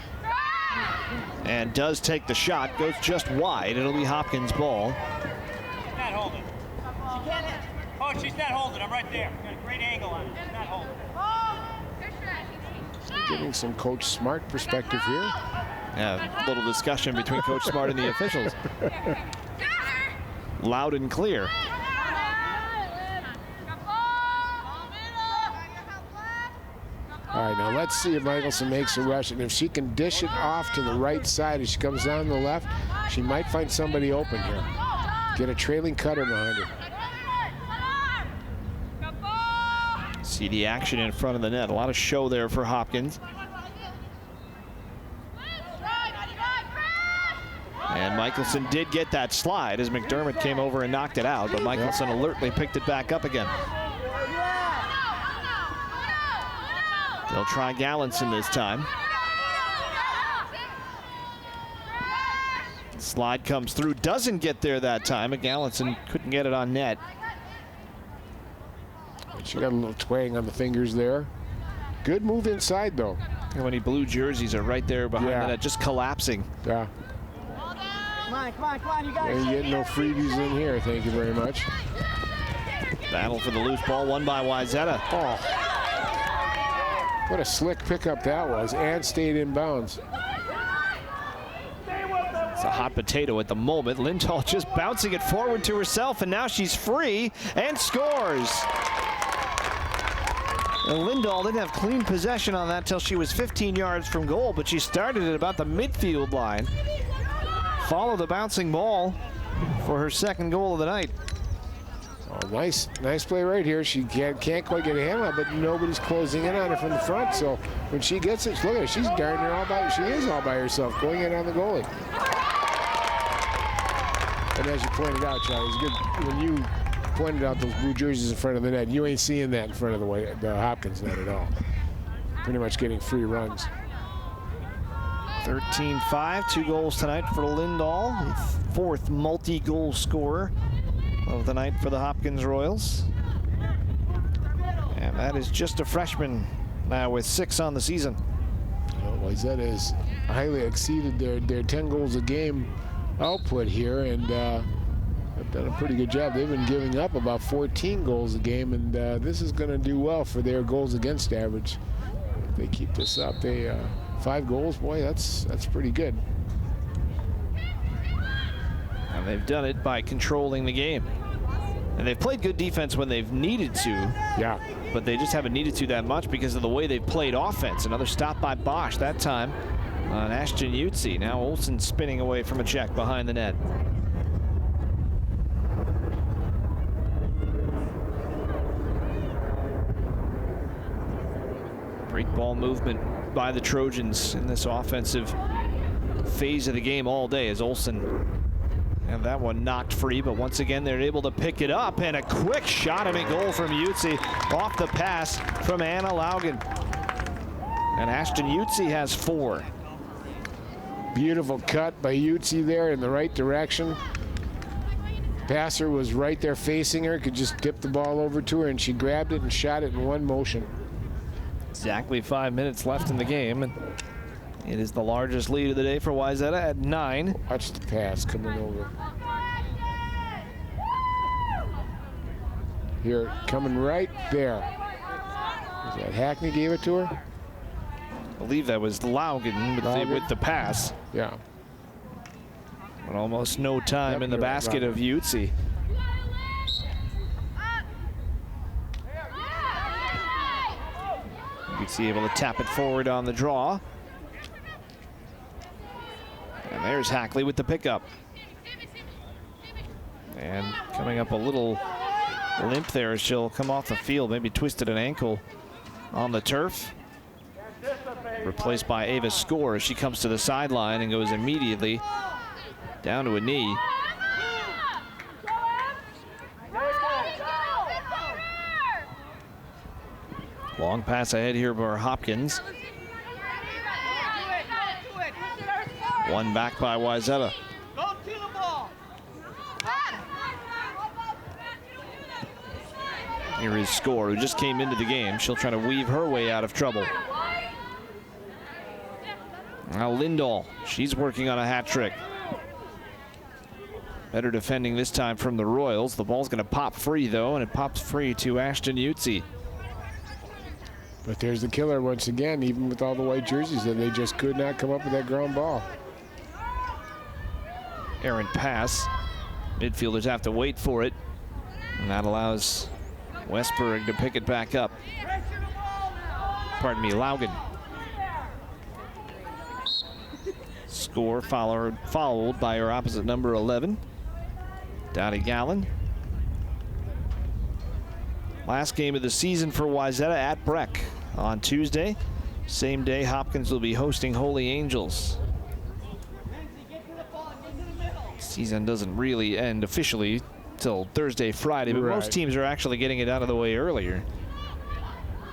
And does take the shot, goes just wide. It'll be Hopkins' ball. She's not holding. She can't hit. Oh, she's not holding. I'm right there. Got a great angle on it. She's not holding. Getting some Coach Smart perspective here. Yeah, a little discussion between Coach Smart and the officials. Loud and clear. All right, now let's see if Michelson makes a rush, and if she can dish it off to the right side as she comes down the left, she might find somebody open here. Get a trailing cutter behind her. See the action in front of the net. A lot of show there for Hopkins. And Michelson did get that slide as McDermott came over and knocked it out, but Michelson alertly picked it back up again. They'll try Gallinson this time. Slide comes through, doesn't get there that time, but Gallinson couldn't get it on net. She got a little twang on the fingers there. Good move inside, though. How many blue jerseys are right there behind the net, just collapsing. Yeah. Come on, you guys. Ain't getting no freebies in here, thank you very much. Battle for the loose ball, won by Wayzata. Oh. What a slick pickup that was, and stayed in bounds. It's a hot potato at the moment. Lindahl just bouncing it forward to herself, and now she's free and scores. And Lindahl didn't have clean possession on that till she was 15 yards from goal, but she started at about the midfield line. Follow the bouncing ball for her second goal of the night. Oh, nice play right here. She can't quite get a hand on it, but nobody's closing in on her from the front. So when she gets it, look at her. She's darn near all by. She is all by herself, going in on the goalie. And as you pointed out, Charlie, it's good when you pointed out those blue jerseys in front of the net. You ain't seeing that in front of the Hopkins net at all. pretty much getting free runs. 13-5, 2 goals tonight for Lindahl, the 4th multi-goal scorer of the night for the Hopkins Royals. And that is just a freshman now with 6 on the season. Wayzata has highly exceeded their 10 goals a game output here, and have done a pretty good job. They've been giving up about 14 goals a game, and this is going to do well for their goals against average. If they keep this up, 5 goals, boy, that's pretty good. And they've done it by controlling the game. And they've played good defense when they've needed to. Yeah. But they just haven't needed to that much because of the way they've played offense. Another stop by Bosch, that time on Ashton Utsi. Now Olsen spinning away from a check behind the net. Great ball movement by the Trojans in this offensive phase of the game all day as Olsen have that one knocked free, but once again they're able to pick it up, and a quick shot at goal from Utsi off the pass from Anna Laugen. And Ashton Utsi has 4. Beautiful cut by Utsi there in the right direction. Passer was right there facing her, could just dip the ball over to her, and she grabbed it and shot it in one motion. Exactly 5 minutes left in the game, and it is the largest lead of the day for Wayzata at 9. Watch the pass coming over. Here, coming right there. Was that Hackney gave it to her? I believe that was Laugen with the pass. Yeah. But almost no time in the basket of Utsi. Utsi able to tap it forward on the draw. And there's Hackley with the pickup. And coming up a little limp there as she'll come off the field, maybe twisted an ankle on the turf. Replaced by Ava Score as she comes to the sideline and goes immediately down to a knee. Long pass ahead here for Hopkins. One back by Wayzata. Go to the ball. Here is Score, who just came into the game. She'll try to weave her way out of trouble. Now Lindahl, she's working on a hat trick. Better defending this time from the Royals. The ball's going to pop free, though, and it pops free to Ashton Utsi. But there's the killer once again, even with all the white jerseys, that they just could not come up with that ground ball. Errant pass. Midfielders have to wait for it, and that allows Westberg to pick it back up. Pardon me, Laugen. Score followed by her opposite number 11, Dottie Gallen. Last game of the season for Wayzata at Breck on Tuesday. Same day, Hopkins will be hosting Holy Angels. Season doesn't really end officially till Thursday, Friday, but most teams are actually getting it out of the way earlier.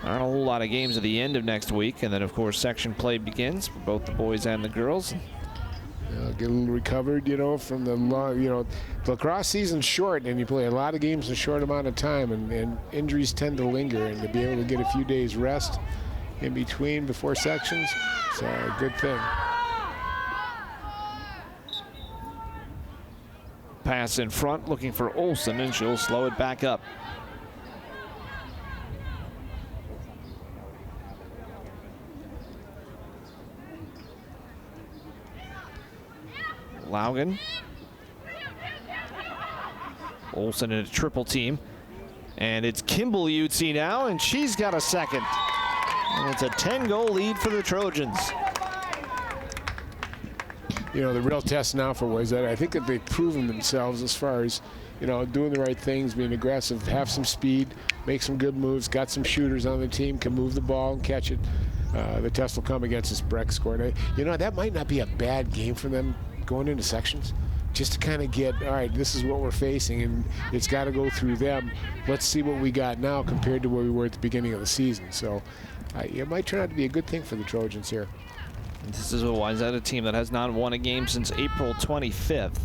There aren't a whole lot of games at the end of next week, and then of course section play begins for both the boys and the girls. Get a little recovered, from the long, the lacrosse season's short, and you play a lot of games in a short amount of time, and injuries tend to linger, and to be able to get a few days rest in between before sections, it's a good thing. Pass in front, looking for Olsen, and she'll slow it back up. Laugen. Olsen in a triple team. And it's Kimball Utsi now, and she's got a second. And it's a 10-goal lead for the Trojans. The real test now for Wayzata, I think that they've proven themselves as far as, doing the right things, being aggressive, have some speed, make some good moves, got some shooters on the team, can move the ball and catch it. The test will come against this Breck score. And that might not be a bad game for them going into sections, just to kind of get, all right, this is what we're facing, and it's got to go through them. Let's see what we got now compared to where we were at the beginning of the season. So it might turn out to be a good thing for the Trojans here. This is a Wayzata team that has not won a game since April 25th.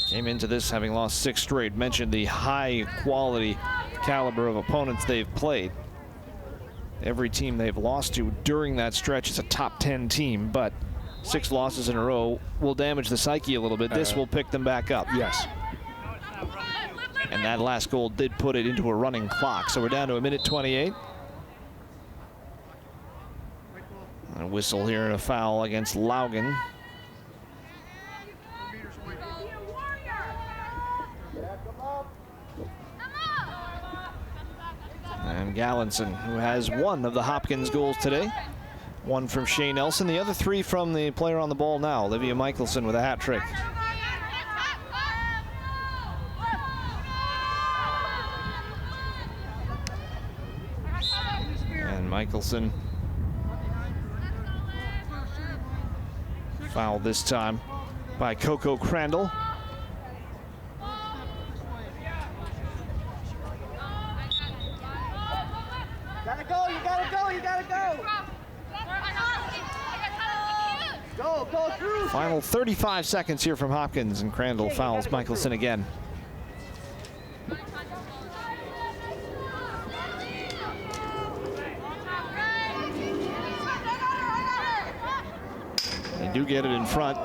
Came into this having lost 6 straight. Mentioned the high quality caliber of opponents they've played. Every team they've lost to during that stretch is a top 10 team, but 6 losses in a row will damage the psyche a little bit. This will pick them back up. Yes. And that last goal did put it into a running clock. So we're down to 1:28. A whistle here and a foul against Laugen. And Gallinson, who has 1 of the Hopkins goals today. 1 from Shea Nelson, the other 3 from the player on the ball now, Olivia Michelson, with a hat trick. And Michelson fouled this time by Coco Crandall. Gotta go, you gotta go, you gotta go. Go through. Final 35 seconds here from Hopkins, and Crandall fouls Michelson again. They do get it in front.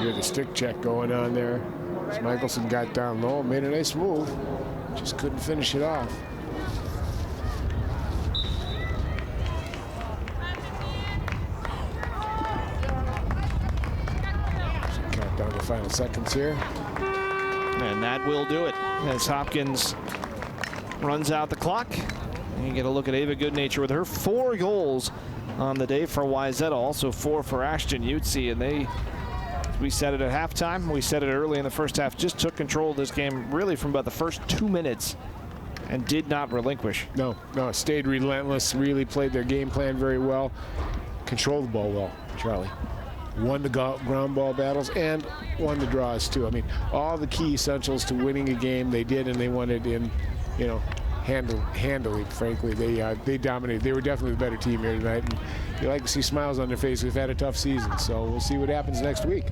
You had the stick check going on there. As Michelson got down low, made a nice move. Just couldn't finish it off. Count down the final seconds here. And that will do it as Hopkins runs out the clock. And you get a look at Ava Goodnature with her 4 goals on the day for Wayzata, also 4 for Ashton Utsi, and we said it at halftime, we said it early in the first half, just took control of this game really from about the first 2 minutes and did not relinquish. No, stayed relentless, really played their game plan very well, controlled the ball well, Charlie. Won the ground ball battles and won the draws too. I mean, all the key essentials to winning a game they did, and they won it in, handily, frankly. They dominated. They were definitely the better team here tonight, and you like to see smiles on their face. We've had a tough season, so we'll see what happens next week.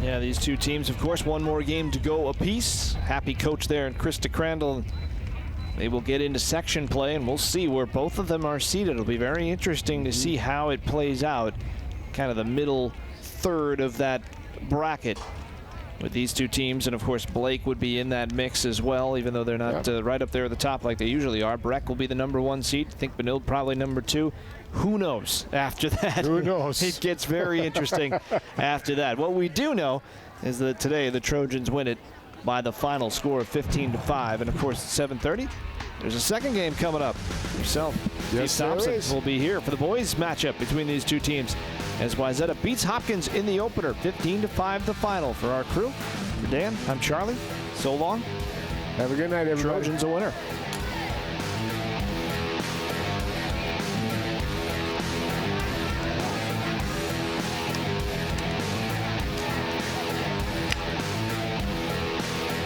Yeah, these 2 teams, of course, 1 more game to go apiece. Happy coach there and Krista Crandall. They will get into section play, and we'll see where both of them are seated. It'll be very interesting to see how it plays out, kind of the middle third of that bracket with these 2 teams. And of course Blake would be in that mix as well, even though they're not right up there at the top like they usually are. Breck will be the #1 seed. I think Benilde probably #2. Who knows after that? Who knows? It gets very interesting after that. What we do know is that today the Trojans win it by the final score of 15-5. And of course at 7:30 there's a second game coming up. Yourself, yes, Steve Thompson, will be here for the boys matchup between these 2 teams as Wayzata beats Hopkins in the opener. 15-5 the final. For our crew, for Dan, I'm Charlie. So long. Have a good night, everybody. Trojans a winner.